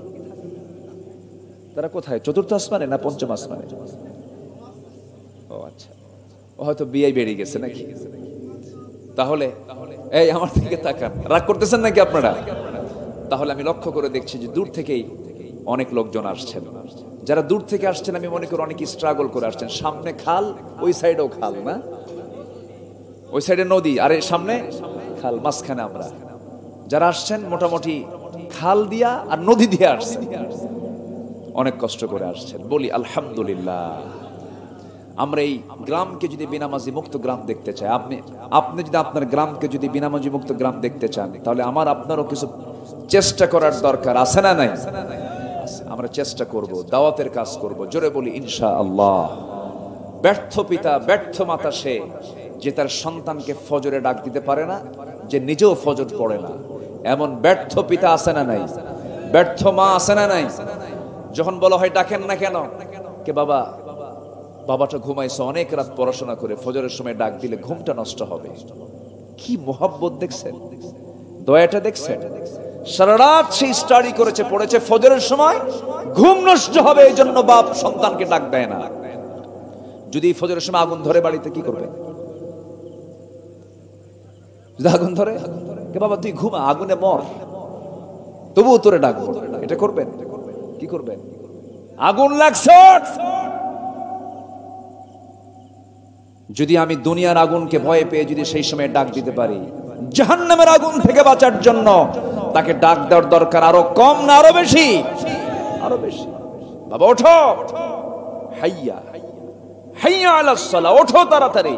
তারা কোথায়? 4র্থ আসমানে না 5ম আসমানে? ও আচ্ছা, ও হয়তো বিয়ে বেরিয়ে গেছে নাকি? তাহলে এই আমার দিকে তাকান, রাগ করতেছেন নাকি আপনারা? তাহলে আমি লক্ষ্য করে দেখছি যে দূর থেকেই অনেক লোকজন আসছেন। যারা দূর থেকে আসছেন আমি মনে করি অনেকে স্ট্রাগল করে আসছেন। সামনে খাল, ওই সাইডেও খাল, না ওই সাইডে নদী, আর সামনে খাল, মাঝখানে আমরা। যারা আসছেন মোটামুটি খাল দিয়া আর নদী দিয়ে আসছেন, অনেক কষ্ট করে আসছেন। বলি আলহামদুলিল্লাহ। আমরা এই গ্রামকে যদি বেনামাজি মুক্ত গ্রাম দেখতে চাই, আপনি যদি আপনার গ্রামকে যদি বেনামাজি মুক্ত গ্রাম দেখতে চান, তাহলে আমার আপনারও কিছু চেষ্টা করার দরকার আছে না নাই? আমরা চেষ্টা করব, দাওয়াতের কাজ করব। জোরে বলি ইনশাআল্লাহ। ব্যর্থ পিতা, ব্যর্থ মাতা সে যে তার সন্তানকে ফজরে ডাক দিতে পারে না, যে নিজেও ফজর পড়ে না। এমন ব্যর্থ পিতা আছে না নাই? ব্যর্থ মা আছে না নাই? যখন বলা হয় ডাকেন না কেন, কে বাবা, বাবাটা ঘুমাইছে অনেক রাত পড়াশোনা করে, ফজরের সময় ডাক দিলে ঘুমটা নষ্ট হবে। কি মোহাব্বত দেখছেন, দয়াটা দেখছেন? সারা রাত সে স্টাডি করেছে, পড়েছে, ফজরের সময় ঘুম নষ্ট হবে এই জন্য বাপ সন্তানকে ডাক দেয় না। যদি ফজরের সময় আগুন ধরে বাড়িতে, কি করবে? যদি আগুন ধরে, কে বাবা তুই ঘুমা, আগুনে মর, তবুও তোরে ডাকবো, এটা করবেন? কি করবেন? আগুন লাগছে, যদি আমি দুনিয়ার আগুনকে ভয় পেয়ে যদি সেই সময় ডাক দিতে পারি, জাহান্নামের আগুন থেকে বাঁচার জন্য তাকে ডাক দেওয়ার দরকার আরো কম না আরো বেশি? আরো বেশি। বাবা ওঠো, হাইয়া হাইয়া আলাস সালাহ, ওঠো তাড়াতাড়ি,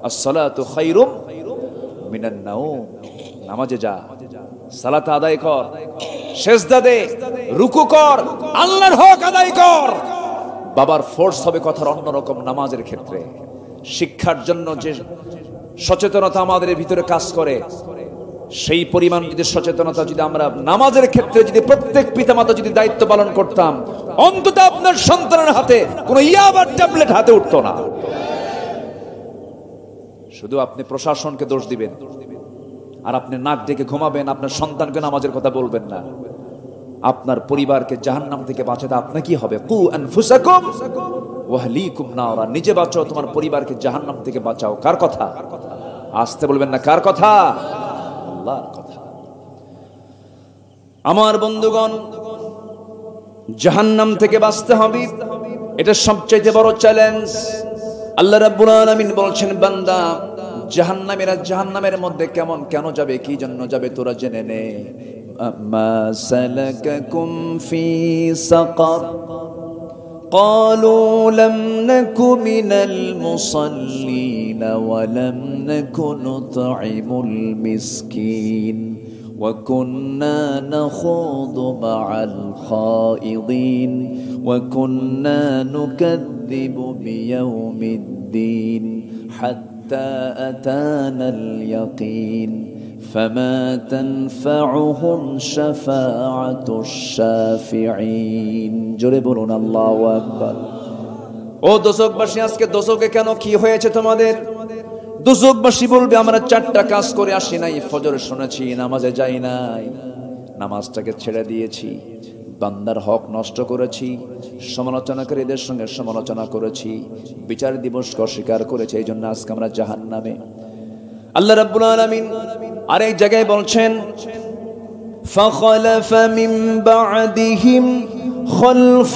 আসসালাতু খায়রুম মিনান নাওম, নামাজে যা, সালাত আদায় কর, সিজদা দে, রুকু কর, আল্লাহর হক আদায় কর। বাবার ফোর্স হবে কথার অন্যরকম নামাজের ক্ষেত্রে। শিক্ষার জন্য যে সচেতনতা আমাদের ভিতরে কাজ করে, সেই পরিমাণ যদি সচেতনতা যদি আমরা নামাজের ক্ষেত্রে যদি প্রত্যেক পিতামাতা যদি দায়িত্ব পালন করতাম, অন্তত আপনার সন্তানের হাতে কোনো ইয়াবার ট্যাবলেট হাতে উঠতো না। শুধু আপনি প্রশাসনকে দোষ দিবেন আর আপনি নাক ডেকে ঘুমাবেন, আপনার সন্তানকে নামাজের কথা বলবেন না। আপনার পরিবারকে জাহান্নাম থেকে বাঁচাতে আপনার কি হবে? কু আনফুসাকুম ওয়া আহলিকুম নারা, নিজে বাঁচাও, তোমার পরিবারকে জাহান্নাম থেকে বাঁচাও। কার কথা? আসতে বলবেন না, কার কথা? আল্লাহর কথা। আমার বন্ধুগণ, জাহান্নাম থেকে বাঁচতে হবে, এটা সবচেয়ে বড় চ্যালেঞ্জ। আল্লাহ রাব্বুল আলামিন বলছেন, বান্দা জাহান্নামীরা জাহান্নামের মধ্যে কেন যাবে, কি জন্য যাবে তোরা জেনে নে। মা সালাকাকুম ফি সাকার قالوا لم نك من المصلين ولم نك نطعم المسكين وكنا نخوض مع الخائضين وكنا نكذب بيوم الدين حتى أتانا اليقين فما تنفعهم شفاعة الشافعين জোরে বলুন আল্লাহু আকবার। ও দোজখবাসী, আজকে দোজখে কেন কি হয়েছে তোমাদের? দোজখবাসী বলবে আমরা 4টা কাজ করে আসি নাই, ফজর শুনেছি, নামাজে যাই নাই, নামাজটাকে ছেড়ে দিয়েছি, বান্দার হক নষ্ট করেছি, সমালোচনাকারীদের সঙ্গে সমালোচনা করেছি, বিচার দিবসকে অস্বীকার করেছি, এই জন্য আজকে আমরা জাহান্নামে। আল্লাহ রাব্বুল আলামিন আরেক জায়গায় বলছেন فخلف من بعدهم خلف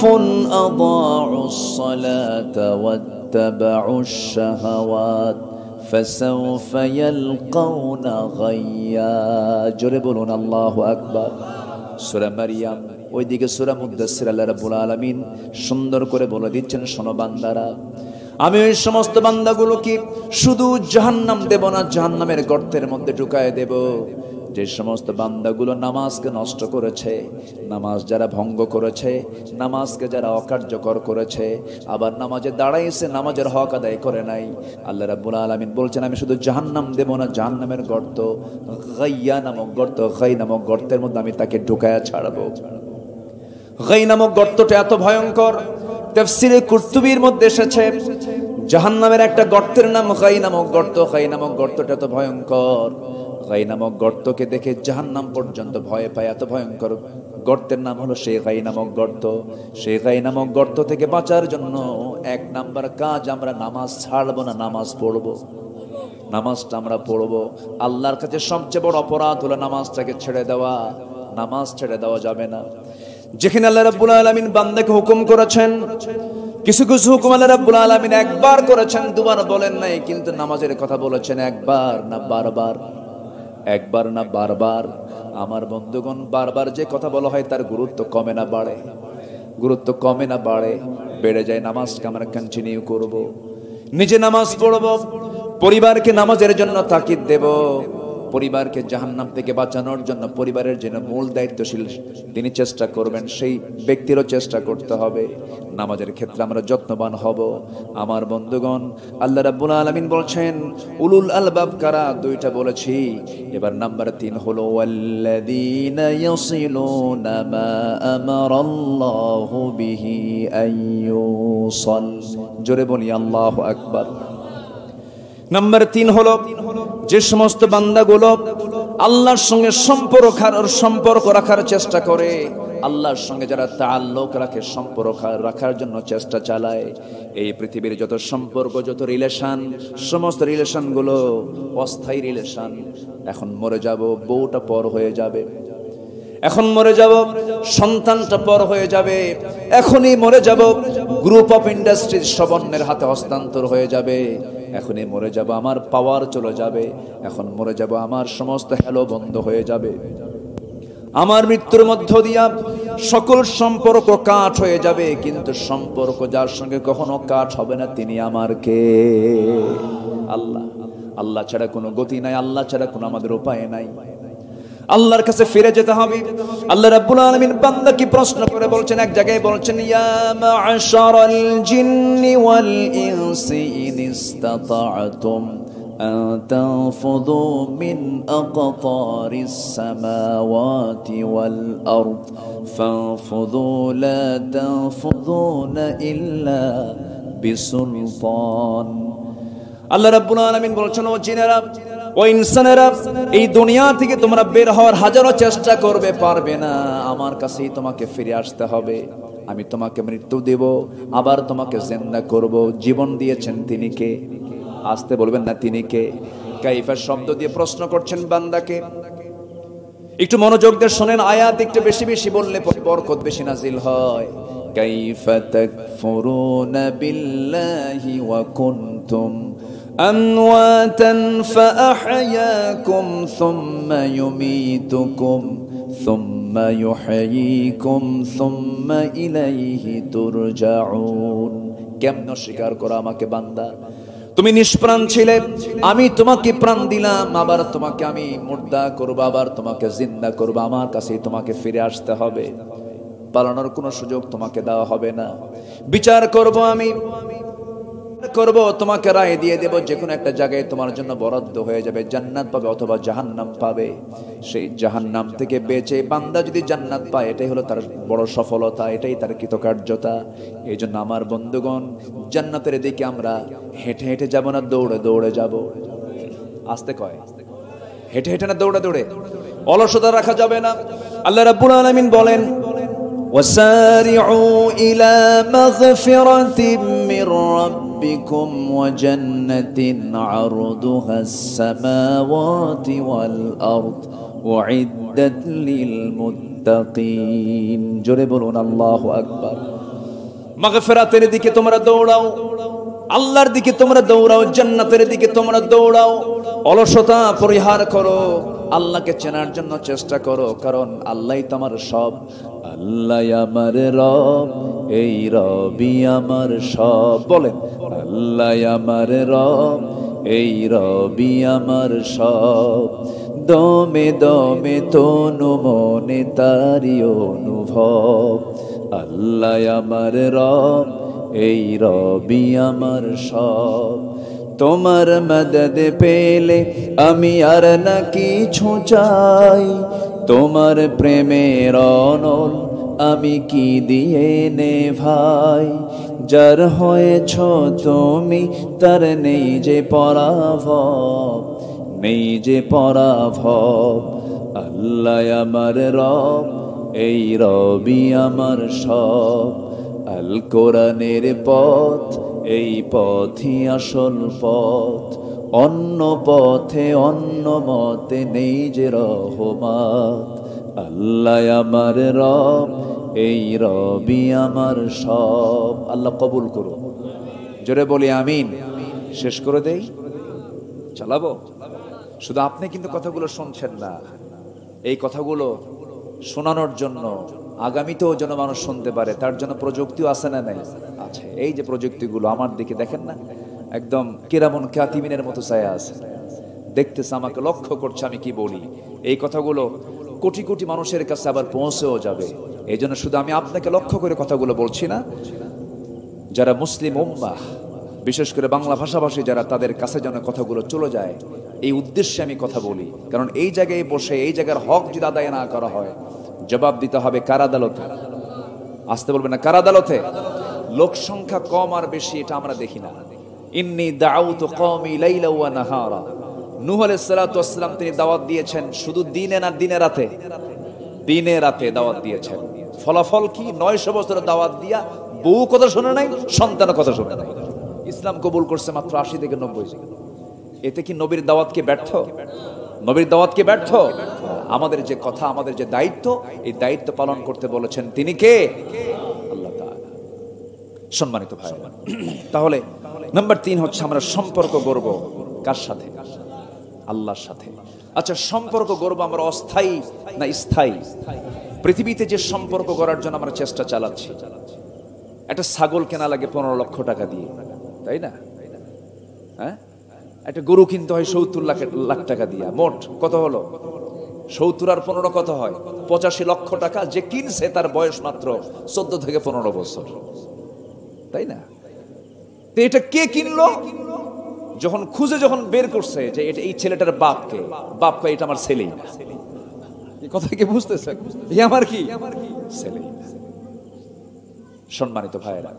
أضاعوا الصلاة واتبعوا الشهوات فسوف يلقون غيا জোরে বলুন আল্লাহু আকবার। সূরা মারইয়াম, ওইদিকে সূরা মুদ্দাসসির আল্লাহ রাব্বুল আলামিন সুন্দর করে বলে দিচ্ছেন, শোনো বান্দারা, আমি ওই সমস্ত বান্দাগুলোকে শুধু জাহান্নাম দেব না, জাহান্নামের গর্তের মধ্যে ঢুকায় দেব যে সমস্ত বান্দাগুলো নামাজকে নষ্ট করেছে, নামাজ যারা ভঙ্গ করেছে, নামাজকে যারা অকার্যকর করেছে, আবার নামাজে দাঁড়াইছে, নামাজের হক আদায় করে নাই। আল্লাহ রাব্বুল আলামিন বলছেন আমি শুধু জাহান্নাম দেব না, জাহান্নামের গর্ত, গাইয়া নামক গর্ত, গাই নামক গর্তের মধ্যে আমি তাকে ঢুকায়া ছাড়বো। গাই নামক গর্তটা এত ভয়ঙ্কর, তাফসীরে কুরতুবীর মধ্যে এসেছে জাহান্নামের একটা গর্তের নাম গাই নামক গর্ত। গাই নামক গর্তটা এত ভয়ঙ্কর, গাই নামক গর্তকে দেখে জাহান্নাম পর্যন্ত ভয় পায়, এত ভয়ঙ্কর গর্তের নাম হলো সেই গাই নামক গর্ত। সেই গাই নামক গর্ত থেকে বাঁচার জন্য 1 নাম্বার কাজ, আমরা নামাজ ছাড়বো না, নামাজ পড়বো, নামাজটা আমরা পড়বো। আল্লাহর কাছে সবচেয়ে বড় অপরাধ হলো নামাজটাকে ছেড়ে দেওয়া, নামাজ ছেড়ে দেওয়া যাবে না। যেখানে আল্লাহ রাব্বুল আলামিন বান্দাকে হুকুম করেছেন, কিছু কিছু হুকুম আল্লাহ রাব্বুল আলামিন একবার করেছেন, দুবার বলেন নাই, কিন্তু নামাজের কথা বলেছেন একবার না বারবার, একবার না বারবার। আমার বন্ধুগণ, বারবার যে কথা বলা হয় তার গুরুত্ব কমে না বাড়ে? গুরুত্ব কমে না বাড়ে? বেড়ে যায়। নামাজকে আমরা কন্টিনিউ করব, নিজে নামাজ পড়ব, পরিবারকে নামাজের জন্য তাকিদ দেব, পরিবারকে জাহান্নাম থেকে বাঁচানোর জন্য পরিবারের জন্য মূল দায়িত্বশীল তিনি চেষ্টা করবেন, সেই ব্যক্তিরও চেষ্টা করতে হবে। নামাজের ক্ষেত্রে আমরা যত্নবান হব। আমার বন্ধুগণ, আল্লাহ রাব্বুল আলামিন বলছেন উলুল আলবাব কারা? 2টা বলেছি, এবার নাম্বার 3 হলো ওয়াল্লাযীনা ইয়াসিলুনা মা আমারাল্লাহু বিহি আইয়ুসাল। জোরে বলি আল্লাহু আকবার। নাম্বার 3 হলো যে সমস্ত বান্দাগুলো আল্লাহর সঙ্গে সম্পর্ক রাখার চেষ্টা করে, আল্লাহর সঙ্গে যারা তাআল্লুক রাখে, সম্পর্ক রাখার জন্য চেষ্টা চালায়। এই পৃথিবীর যত সম্পর্ক, যত রিলেশন, সমস্ত রিলেশনগুলো অস্থায়ী রিলেশন। এখন মরে যাব, বউটা পর হয়ে যাবে, এখন মরে যাব, সন্তানটা পর হয়ে যাবে, এখনই মরে যাব, গ্রুপ অফ ইন্ডাস্ট্রিজ সবর্ণের হাতে হস্তান্তর হয়ে যাবে, এখনই মরে যাব, আমার পাওয়ার চলে যাবে, এখন মরে যাব, আমার সমস্ত হ্যালো বন্ধ হয়ে যাবে, আমার মৃত্যুর মধ্য দিয়া সকল সম্পর্ক কাট হয়ে যাবে। কিন্তু সম্পর্ক যার সঙ্গে কখনো কাট হবে না তিনি আমার কে? আল্লাহ। আল্লাহ ছাড়া কোনো গতি নাই, আল্লাহ ছাড়া কোনো আমাদের উপায় নাই। আল্লাহর কাছে ফিরে যেতে হবে। আল্লাহ রাব্বুল আলামিন বান্দাকে প্রশ্ন করে বলছেন, এক জায়গায় বলছেন ইয়া মা'শারাল জিন্নি ওয়াল ইনসি ইন ইসতাতা'তুম আন তানফুযু মিন আকতারিস সামাওয়াতি ওয়াল আরদ ফানফুযু লা তানফুযুনা ইল্লা বিসুলতান। আল্লাহ রাব্বুল আলামিন বলছেন ও জিনেরা, ও ইনসানেরা, এই দুনিয়া থেকে তোমরা বের হওয়ার হাজারো চেষ্টা করবে, পারবে না। আমার কাছেই তোমাকে ফিরে আসতে হবে। আমি তোমাকে মৃত্যু দেব, আবার তোমাকে জিন্দা করব। জীবন দিয়েছেন তিনি কে? আসতে বলবেন না তিনি কে? কাইফা শব্দ দিয়ে প্রশ্ন করছেন বান্দাকে। একটু মনোযোগ দিয়ে শুনেন, আয়াত একটু বেশি বেশি বললে বরকত বেশি নাজিল হয়। কাইফা তাকফুরুনা বিল্লাহি ওয়া কুনতুম أمواتا فأحياكم ثم يميتكم ثم يحييكم ثم إليه ترجعون। কেমন স্বীকার করো আমাকে বান্দা? তুমি নিষ্প্রাণ ছিলে, আমি তোমাকে প্রাণ দিলাম, আবার তোমাকে আমি মুর্দা করব, আবার তোমাকে জিন্দা করব। আমার কাছেই তোমাকে ফিরে আসতে হবে, পালানোর কোনো সুযোগ তোমাকে দেওয়া হবে না। বিচার করব আমি, করব, তোমাকে রায় দিয়ে দেব, যে কোনো একটা জায়গায় তোমার জন্য বরাদ্দ হয়ে যাবে, জান্নাত পাবে অথবা জাহান্নাম পাবে। সেই জাহান্নাম থেকে বেঁচে বান্দা যদি জান্নাত পায়, এটাই হলো তার বড় সফলতা, এটাই তার কৃতকার্যতা। এই জন্য আমার বন্ধুগণ, জান্নাতের দিকে আমরা হেঁটে হেঁটে যাব না, দৌড়ে দৌড়ে যাব। আস্তে কয়, হেঁটে হেঁটে না দৌড়ে দৌড়ে। অলসতা রাখা যাবে না। আল্লাহ রাব্বুল আলামিন বলেন, وسارعوا إلى مغفرة من ربكم وجنة عرضها السماوات والأرض وعدت للمتقين। জোরে বলুন আল্লাহু আকবার। মাগফিরাতের দিকে তোমরা দৌড়াও, আল্লাহর দিকে তোমরা দৌড়াও, জান্নাতের দিকে তোমরা দৌড়াও। অলসতা পরিহার করো, আল্লাহকে চেনার জন্য চেষ্টা করো, কারণ আল্লাহই তোমার সব। আল্লাহ আমার রব, এই রবি আমার সব। বলেন, আল্লাহ আমার রব, এই রবি আমার সব। দমে দমে তনু মনে তারি অনুভব। আল্লাহ আমার রব, এই রবি আমার সব। তোমার মদদ পেলে আমি আর না কিছু চাই, তোমার প্রেমের অনল আমি কি দিয়ে নে ভাই। যার হয়েছ তুমি তার নেই যে পরাভব, নেই যে পরাভব। আল্লাহ আমার রব, এই রবি আমার সব। আল কোরআনের পথ, এই পথই আসল পথ। অন্য পথে অন্য মতে নেই যে রহমত। আল্লাহ আমার রব, এই রবি আমার সব। আল্লাহ কবুল করুন। জোরে বলি আমিন। শেষ করে দেই, চালাবো। শুধু আপনি কিন্তু কথাগুলো শুনছেন না, এই কথাগুলো শোনানোর জন্য আগামীতেও যেন মানুষ শুনতে পারে, তার জন্য প্রযুক্তিও আছে না নাই? আছে। এই যে প্রযুক্তিগুলো আমার দিকে দেখেন না, একদম কিরামুন কাতিবিনের মতো ছায়া আছে, দেখতেছে, আমাকে লক্ষ্য করছে আমি কি বলি। এই কথাগুলো কোটি কোটি মানুষের কাছে আবার পৌঁছেও যাবে। এই জন্য শুধু আমি আপনাকে লক্ষ্য করে কথাগুলো বলছি না, যারা মুসলিম উম্মাহ, বিশেষ করে বাংলা ভাষাভাষী যারা, তাদের কাছে যেন কথাগুলো চলে যায়, এই উদ্দেশ্যে আমি কথা বলি। কারণ এই জায়গায় বসে এই জায়গার হক যদি আদায় না করা হয়, জবাব দিতে হবে কার আদালতে? আসতে বলবে না, কার আদালতে? লোক সংখ্যা কম আর বেশি এটা আমরা দেখি না। ইন্নী দাউতু কওমি লাইলা ওয়া নাহারা। নূহ আলাইহিস সালাতু ওয়াস সালাম তিনি দাওয়াত দিয়েছেন শুধু দিনে না দিনে রাতে? দিনে রাতে দাওয়াত দিয়েছেন। ফলাফল কি? 900 বছর দাওয়াত দিয়া বউ কথা শুনে নাই, সন্তানের কথা শুনে নাই। ইসলাম কবুল করছে মাত্র 80 থেকে 90। এতে কি নবীর দাওয়াতকে ব্যর্থ? নবীর দাওয়াতকে ব্যর্থ? আমাদের যে কথা, আমাদের যে দায়িত্ব, এই দায়িত্ব পালন করতে বলেছেন তিনি কে? আল্লাহ তাআলা। সম্মানিত ভাই, তাহলে নাম্বার 3 হচ্ছে আমরা সম্পর্ক গড়ব কার সাথে? আল্লাহর সাথে। আচ্ছা, সম্পর্ক গড়ব আমরা অস্থায়ী না স্থায়ী? পৃথিবীতে যে সম্পর্ক গড়ার জন্য আমরা চেষ্টা চালাচ্ছি, একটা ছাগল কেনা লাগে 15 লক্ষ টাকা দিয়ে, তাই না? হ্যাঁ, একটা গরু কিনতে হয় 70 লাখ টাকা দিয়ে। মোট কত হলো? 70 আর 15 কত হয়? 85 লক্ষ টাকা। যে কিনছে তার বয়স মাত্র 14 থেকে 15 বছর, তাই না? তো এটা কে কিনলো? যখন খুঁজে যখন বের করছে যে এটা এই ছেলেটার বাপকে, বাপ কয় এটা আমার ছেলেই না। এই কথা কি বুঝতেছেন? এই আমার কি ছেলেই না। সম্মানিত ভাইরা,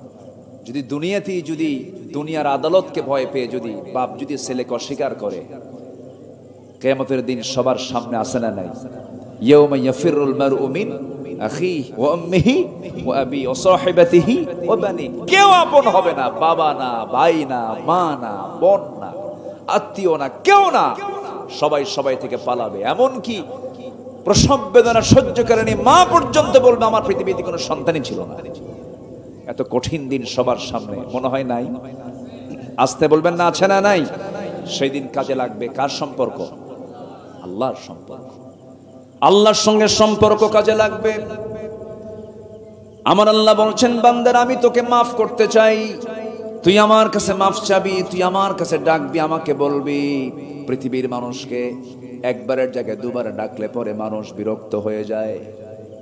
যদি দুনিয়াতেই যদি দুনিয়ার আদালতকে ভয় পেয়ে যদি বাপ যদি ছেলেকে অস্বীকার করে, কিয়ামতের দিন সবার সামনে আসে না নাই? ইয়াউমা ইয়াফিরুল মারউ মিন আখিহি ওয়া উম্মিহি ওয়া আবি ওয়া সাহিবাতিহি ওয়া বানি। কেউ আপন হবে না, বাবা না, ভাই না, মা না, বোন না, আত্মীয় না, কেউ না। সবাই সবাই থেকে পালাবে। এমন কি প্রসব বেদনা সহ্যকারিণী মা পর্যন্ত বলবে আমার পৃথিবীতে কোনো সন্তানই ছিল না। এত কঠিন দিন সবার সামনে, মনে হয় নাই? আসতে বলবেন না, আছে না নাই? সেই দিন কাজে লাগবে কার সম্পর্ক? আল্লাহর সম্পর্ক। আল্লাহর সঙ্গে সম্পর্ক কাজে লাগবে। আমার আল্লাহ বলছেন, বান্দার আমি তোকে মাফ করতে চাই, তুই আমার কাছে মাফ চাবি, তুই আমার কাছে ডাকবি, আমাকে বলবি। পৃথিবীর মানুষকে একবারের জায়গায় দুবার ডাকলে পরে মানুষ বিরক্ত হয়ে যায়।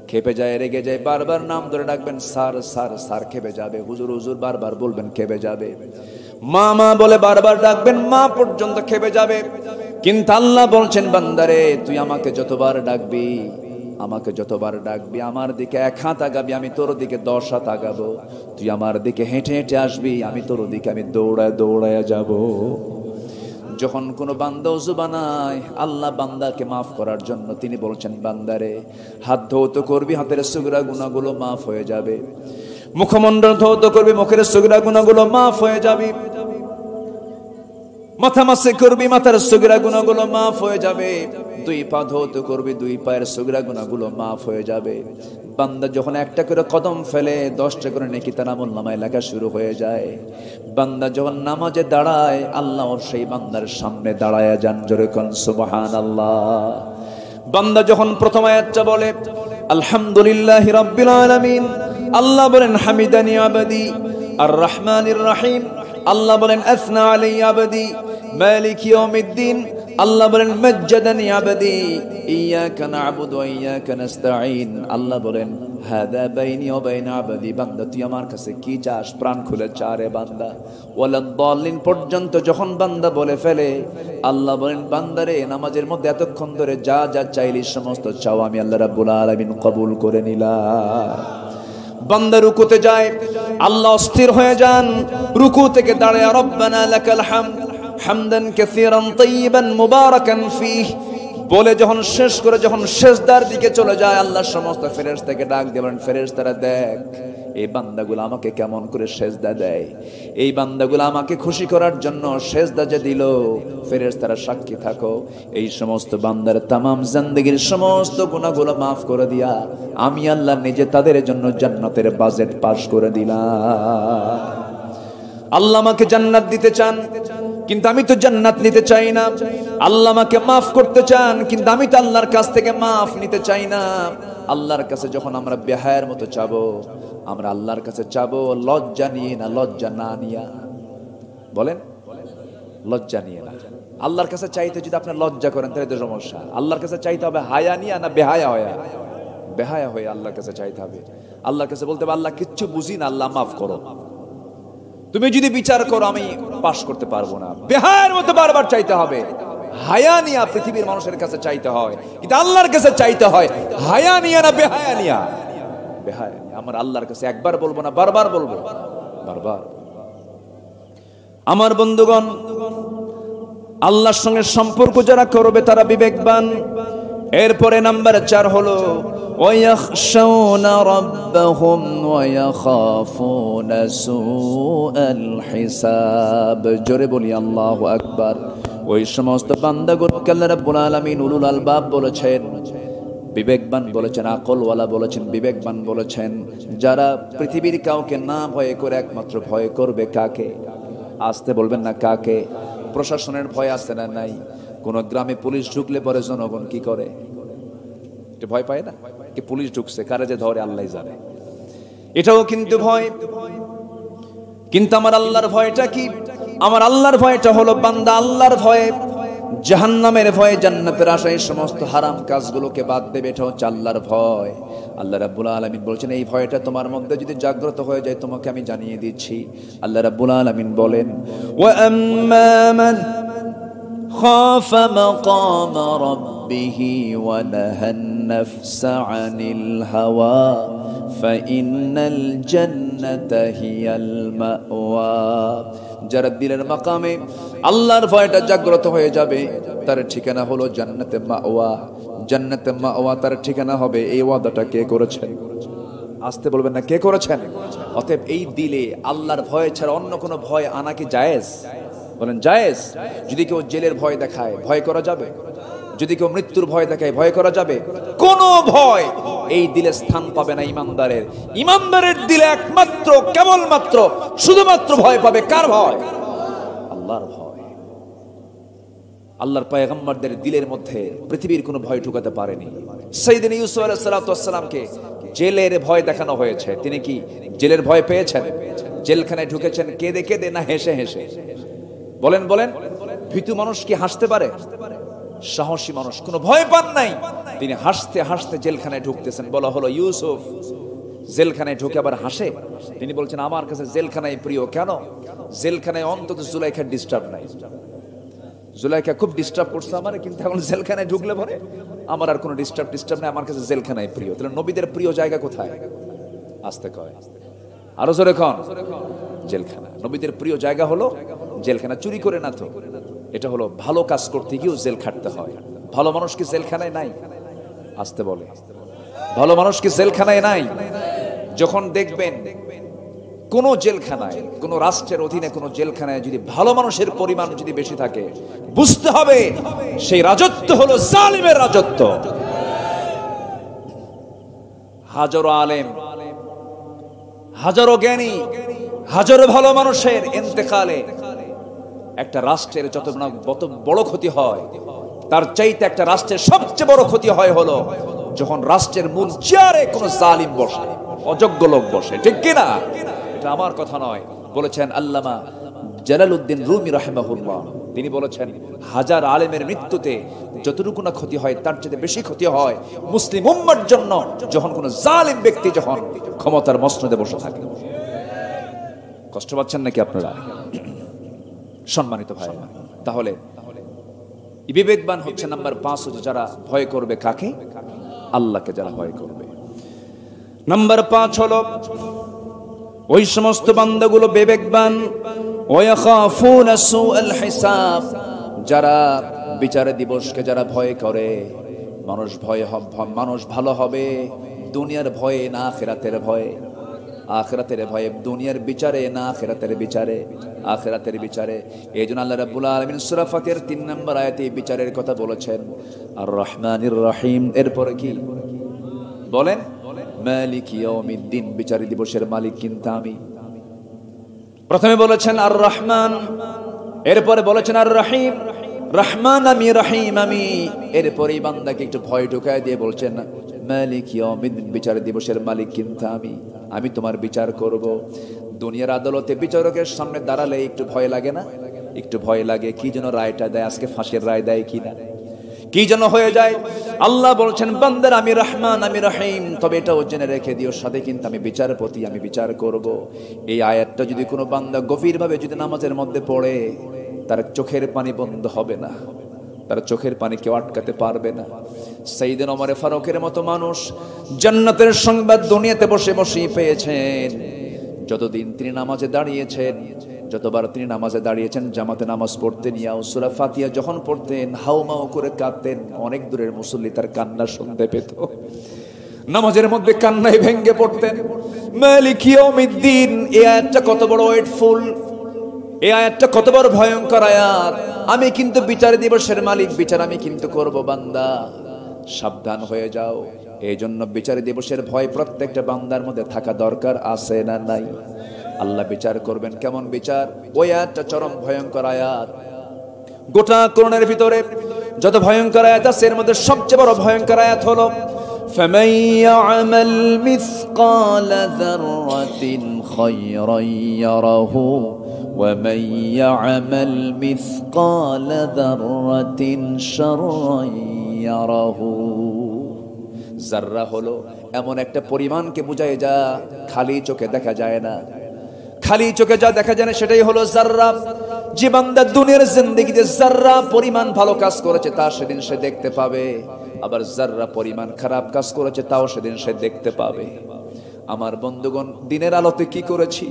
খেপে যায়, রেগে যায়, বারবার নাম ধরে ডাকবেন স্যার স্যার স্যার, খেপে যাবে। হুজুর হুজুর বারবার বলবেন, খেপে যাবে। মা মা বলে বারবার ডাকবেন, মা পর্যন্ত খেপে যাবে। কিন্তু আল্লাহ বলছেন, বান্দারে তুই আমাকে যতবার ডাকবি, আমাকে যতবার ডাকবি, আমার দিকে 1 হাত আগাবি, আমি তোর দিকে 10 হাত আগাবো। তুই আমার দিকে হেঁটে হেঁটে আসবি, আমি তোর দিকে আমি দৌড়ায় দৌড়ায় যাব। যখন কোনো বান্দা ওযু বানায়, আল্লাহ বান্দাকে মাফ করার জন্য তিনি বলছেন, বান্দারে হাত ধৌত করবি, হাতের সগীরা গুনাহগুলো মাফ হয়ে যাবে। মুখমণ্ডল ধৌত করবি, মুখের সগীরা গুনাহগুলো মাফ হয়ে যাবে। মাথা মাসে করবি, মাথার সগীরা গুনাহগুলো মাফ হয়ে যাবে। 2 পা ধৌত করবি, 2 পায়ের সগীরা গুনাহগুলো মাফ হয়ে যাবে। বান্দা যখন একটা করে কদম ফেলে, 10টা করে নেকি তার আমলনামায় লেখা শুরু হয়ে যায়। বান্দা যখন নামাজে দাঁড়ায়, আল্লাহ সেই বান্দার সামনে দাঁড়ায় যান। জোরে কোন সুবহানাল্লাহ। বান্দা যখন প্রথম আয়াতটা বলে আলহামদুলিল্লাহি রাব্বিল আলামিন, আল্লাহ বলেন হামিদানি আবদি আর রহমানির রহিম। আল্লাহ বলেন আসনা আলাইয়া আবদি মালিক ইয়াউমিদ্দিন। আল্লাহ বলেন মাজ্জাদানি আবদি ইয়াকা না'বুদু ওয়া ইয়াকা নাস্তাঈন। আল্লাহ বলেন হাদা বাইনি ওয়া বাইনা আবদি। বান্দা তুই আমার কাছে কি চাস, প্রাণ খুলে চা রে বান্দা। ওয়ালাদ-দাল্লিন পর্যন্ত যখন বান্দা বলে ফেলে, আল্লাহ বলেন বান্দারে নামাজের মধ্যে এতক্ষণ ধরে যা যা চাইলি সমস্ত চাও আমি আল্লাহ রাব্বুল আলামিন কবুল করে নিলাম। বান্দা রুকুতে যায়, আল্লাহ অস্থির হয়ে যান। রুকু থেকে দাঁড়ায় রব্বানা লাকাল হামদ হামদান কাসীরান তাইয়িবান মুবারাকান ফীহি বলে যখন শেষ করে যখন সিজদার দিকে চলে যায়, আল্লাহ সমস্ত ফেরেশতাকে ডাক দিয়ে বলেন, ফেরেশতারা দেখ এই বান্দাগুলো আমাকে কেমন করে সিজদা দেয়। এই বান্দাগুলো আমাকে খুশি করার জন্য সিজদা যে দিল, ফেরেশতারা সাক্ষী থাকো এই সমস্ত বান্দার তামাম জিন্দেগীর সমস্ত গুনাহগুলো মাফ করে দিয়া আমি আল্লাহ নিজে তাদের জন্য জান্নাতের বাজেট পাস করে দিলাম। আল্লাহ আমাকে জান্নাত দিতে চান, কিন্তু আমি তো জান্নাত নিতে চাই না। আল্লাহ আমাকে মাফ করতে চান, কিন্তু আমি তো আল্লাহর কাছ থেকে মাফ নিতে চাই না। আল্লাহর কাছে যখন আমরা বেহায়ার মতো চাবো, আমরা আল্লাহর কাছে চাবো লজ্জা নিয়ে না, লজ্জা না নিয়া। বলেন লজ্জা নিয়ে না। আল্লাহর কাছে চাইতে যদি আপনি লজ্জা করেন তাহলে তো সমস্যা। আল্লাহর কাছে চাইতে হবে হায়া নিয়া না বেহায়া হয়ে। বেহায়া হয়ে আল্লাহর কাছে চাইতে হবে। আল্লাহর কাছে বলতে হবে আল্লাহ কিচ্ছু বুঝি না, আল্লাহ মাফ করো। তুমি যদি বিচার করো আমি পাশ করতে পারবো না। বেহায়ার মতো বারবার চাইতে হবে। হায়া নিয়া পৃথিবীর মানুষের কাছে চাইতে হয়, কিন্তু আল্লাহর কাছে চাইতে হয় হায়া নিয়া না বেহায়া নিয়া। বেহায়া নিয়া আমার আল্লাহর কাছে একবার বলবো না, বারবার বলবো, বারবার। আমার বন্ধুগণ, আল্লাহর সঙ্গে সম্পর্ক যারা করবে তারা বিবেকবান। এরপরে নাম্বার 4 হলো ওয়ায়াখশাউনা রাব্বাহুম ওয়ায়াখাফুনা সুআল হিসাব। জোরে বলি আল্লাহু আকবার। ওই সমস্ত বান্দাগুলোকে আল্লাহ রাব্বুল আলামিন উলুল আলবাব বলেছেন, বিবেকবান বলেছেন, আকলওয়ালা বলেছেন, বিবেকবান বলেছেন, যারা পৃথিবীর কাউকে না ভয় করে একমাত্র ভয় করবে কাকে? আসতে বলবেন না কাকে? প্রশাসনের ভয় আছে না নাই? কোন গ্রামে পুলিশ ঢুকলে পরে জনগণ কি করে? ভয় পায় না? কি পুলিশ ঢুকছে, কারে যে ধরে আল্লাহই জানে। এটাও কিন্তু ভয়। কিন্তু আমার আল্লাহর ভয়টা কি? আমার আল্লাহর ভয়টা হলো বান্দা আল্লাহর ভয়ে জাহান্নামের ভয়ে জান্নাতের আশায় সমস্ত হারাম কাজগুলোকে বাদ দেবে। এটা হচ্ছে আল্লাহর ভয়। আল্লাহ রাব্বুল আলামিন বলছেন এই ভয়টা তোমার মধ্যে যদি জাগ্রত হয়ে যায় তোমাকে আমি জানিয়ে দিচ্ছি। আল্লাহ রাব্বুল আলামিন বলেন, ওয়া আম্মা মান খাফা মাকাম রাব্বিহি ওয়া নাহান নাফসা আনিল হাওয়া ফাইন্নাল জান্নাতা হিয়াল মাওয়া। যারা দিলের মাকামে আল্লাহর ভয়টা জাগ্রত হয়ে যাবে তার ঠিকানা হলো জান্নাতে মাওয়া। জান্নাতে মাওয়া তার ঠিকানা হবে। এই ওয়াদাটা কে করেছেন? আসতে বলবেন না কে করেছেন? অতএব এই দিলে আল্লাহর ভয় ছাড়া অন্য কোনো ভয় আনা কি জায়েজ? বলেন জায়েজ? যদি কেউ জেলের ভয় দেখায় ভয় করা যাবে? যদি কেউ মৃত্যুর ভয় দেখায় ভয় করা যাবে? কোন ভয় এই দিলে স্থান পাবে না ইমানদারের। ইমানদারের দিলে একমাত্র কেবলমাত্র শুধুমাত্র ভয় পাবে কার ভয়? আল্লাহর ভয়। আল্লাহর পয়গম্বরদের দিলের মধ্যে পৃথিবীর কোনো ভয় ঢুকাতে পারেনি। সাইয়েদনা ইউসুফ আলাইহিস সালামকে জেলের ভয় দেখানো হয়েছে। তিনি কি জেলের ভয় পেয়েছেন? জেলখানায় ঢুকেছেন কেঁদে কেঁদে না হেসে হেসে? বলেন বলেন, ভীতু মানুষ কি হাসতে পারে? সাহসী মানুষ, কোনো ভয় পান নাই। তিনি হাসতে হাসতে জেলখানায় ঢুকতেছেন। বলা হলো ইউসুফ জেলখানায় ঢুকে আবার হাসে। তিনি বলছেন আমার কাছে জেলখানায় প্রিয়। কেন? জেলখানায় অন্তত জুলাইখার ডিস্টার্ব নাই। জুলাইখা খুব ডিস্টার্ব করছে আমার, কিন্তু এখন জেলখানায় ঢুকলে পরে আমার আর কোনো ডিস্টার্ব নাই। আমার কাছে জেলখানায় প্রিয়। তাহলে নবীদের প্রিয় জায়গা কোথায়? আসতে কয়, আরো জোরে কন, জেলখানা। নবীদের প্রিয় জায়গা হলো জেলখানা। চুরি করে না তো, এটা হলো ভালো কাজ করতে গিয়েও জেল খাটতে হয়। ভালো মানুষ কি জেলখানায় নাই? আসতে বলে, ভালো মানুষ কি জেলখানায় নাই? যখন দেখবেন কোন জেলখানায়, কোন রাষ্ট্রের অধীনে কোন জেলখানায় যদি ভালো মানুষের পরিমাণ যদি বেশি থাকে, বুঝতে হবে সেই রাজত্ব হলো জালিমের রাজত্ব। হাজারো আলেম, হাজারো জ্ঞানী, হাজারো ভালো মানুষের ইন্তেকালে একটা রাষ্ট্রের যত বড় ক্ষতি হয়, তার চাইতে একটা রাষ্ট্রের সবচেয়ে বড় ক্ষতি হয় হলো যখন রাষ্ট্রের মূল চেয়ারে কোন জালিম বসে, অযোগ্য লোক বসে। ঠিক কিনা? এটা আমার কথা নয়, বলেছেন আল্লামা জালালউদ্দিন রুমি রাহিমাহুল্লাহ। তিনি বলেছেন হাজার আলেমের মৃত্যুতে যতটুকু না ক্ষতি হয় তার চেয়ে বেশি ক্ষতি হয় মুসলিম উম্মার জন্য যখন কোন জালিম ব্যক্তি যখন ক্ষমতার মসনদে বসে থাকে। কষ্ট পাচ্ছেন নাকি আপনারা? সম্মানিত ভাইরা, তাহলে বিবেকবান হচ্ছে নাম্বার 5 হচ্ছে যারা ভয় করবে কাকে? আল্লাহকে যারা ভয় করবে। নাম্বার 5 হলো ওই সমস্ত বান্দাগুলো বিবেকবান, ওয়াখাফুনা সুআল হিসাব, যারা বিচার দিবসকে যারা ভয় করে। মানুষ ভালো হবে দুনিয়ার ভয়ে না আখিরাতের ভয়ে। আখিরাতের ভয়ে, দুনিয়ার বিচারে না আখিরাতের বিচারে, আখিরাতের বিচারে। এইজন্য আল্লাহ রাব্বুল আলামিন সূরা ফাতিহার 3 নম্বর আয়াতে বিচারের কথা বলেছেন আর রহমানির রহিম। এরপরে কি বলেন? মালিক ইয়াউমিদ্দিন, বিচার দিবসের মালিক কিন্তু আমি। প্রথমে বলেছেন আর রহমান, এরপরে বলেছেন আর রহিম। রহমান আমি, রহিম আমি। এরপরে বান্দাকে একটু ভয় ঢুকায় দিয়ে বলছেন মালিক ইয়াউমিদ্দিন, বিচার দিবসের মালিক কিন্তু আমি তোমার বিচার করব। দুনিয়ার আদালতে বিচারকের সামনে দাঁড়ালে একটু ভয় লাগে না? একটু ভয় লাগে, কি যেন রায়টা দেয়, আজকে ফাঁসির রায় দেয় কিনা, কি যেন হয়ে যায়। আল্লাহ বলছেন বান্দার আমি রহমান আমি রহিম, তবে এটাও জেনে রেখে দিও সাথে কিন্তু আমি বিচারপতি, আমি বিচার করব। এই আয়াতটা যদি কোনো বান্দা গভীরভাবে যদি নামাজের মধ্যে পড়ে, তার চোখের পানি বন্ধ হবে না, তার চোখের পানি কেউ আটকাতে পারবে না। সাইয়েদনা ওমর ফারুকের মতো মানুষ জান্নাতের সংবাদ দুনিয়াতে বসে বসেই পেয়েছেন। যতদিন তিনি নামাজে দাঁড়িয়েছেন, যতবার তিনি নামাজে দাঁড়িয়েছেন, জামাতে নামাজ পড়তেন, ইয়া সূরা ফাতিহা যখন পড়তেন হাউমাউ করে কাঁদতেন। অনেক দূরের মুসল্লি তার কান্না শুনতে পেত, নামাজের মধ্যে কান্নায় ভেঙে পড়তেন। মালিক ইয়াউমিদ্দিন, এই আয়াতটা কত বড় ওয়েটফুল, এই আয়াতটা কত বড় ভয়ঙ্কর আয়াত। আমি কিন্তু বিচার দিবসের মালিক, বিচার আমি কিন্তু করব। বান্দা সাবধান হয়ে যাও। এই জন্য বিচার দিবসের ভয় প্রত্যেকটা বান্দার মধ্যে থাকা দরকার, আছে না নাই? আল্লাহ বিচার করবেন, কেমন বিচার? ওই আয়াতটা চরম ভয়ঙ্কর আয়াত। গোটা কোরআনের ভিতরে যত ভয়ঙ্কর আয়াত আছে এর মধ্যে সবচেয়ে বড় ভয়ঙ্কর আয়াত হলো فَمَن يَعْمَلْ مِثْقَالَ ذَرَّةٍ خَيْرًا يَرَهُ وَمَن يَعْمَلْ مِثْقَالَ ذَرَّةٍ شَرًّا يَرَهُ। যাররা হলো এমন একটা পরিমাণকে বোঝায় যা খালি চোখে দেখা যায় না, খালি চোখে যা দেখা যায় না সেটাই হলো যাররা। যে বান্দা দুনিয়ার জিন্দেগিতে যাররা পরিমাণ ভালো কাজ করেছে তা সেদিন সে দেখতে পাবে, আবার যাররা পরিমাণ খারাপ কাজ করেছে তাও সেদিন সে দেখতে পাবে। আমার বন্ধুগণ, দিনের আলোতে কি করেছি,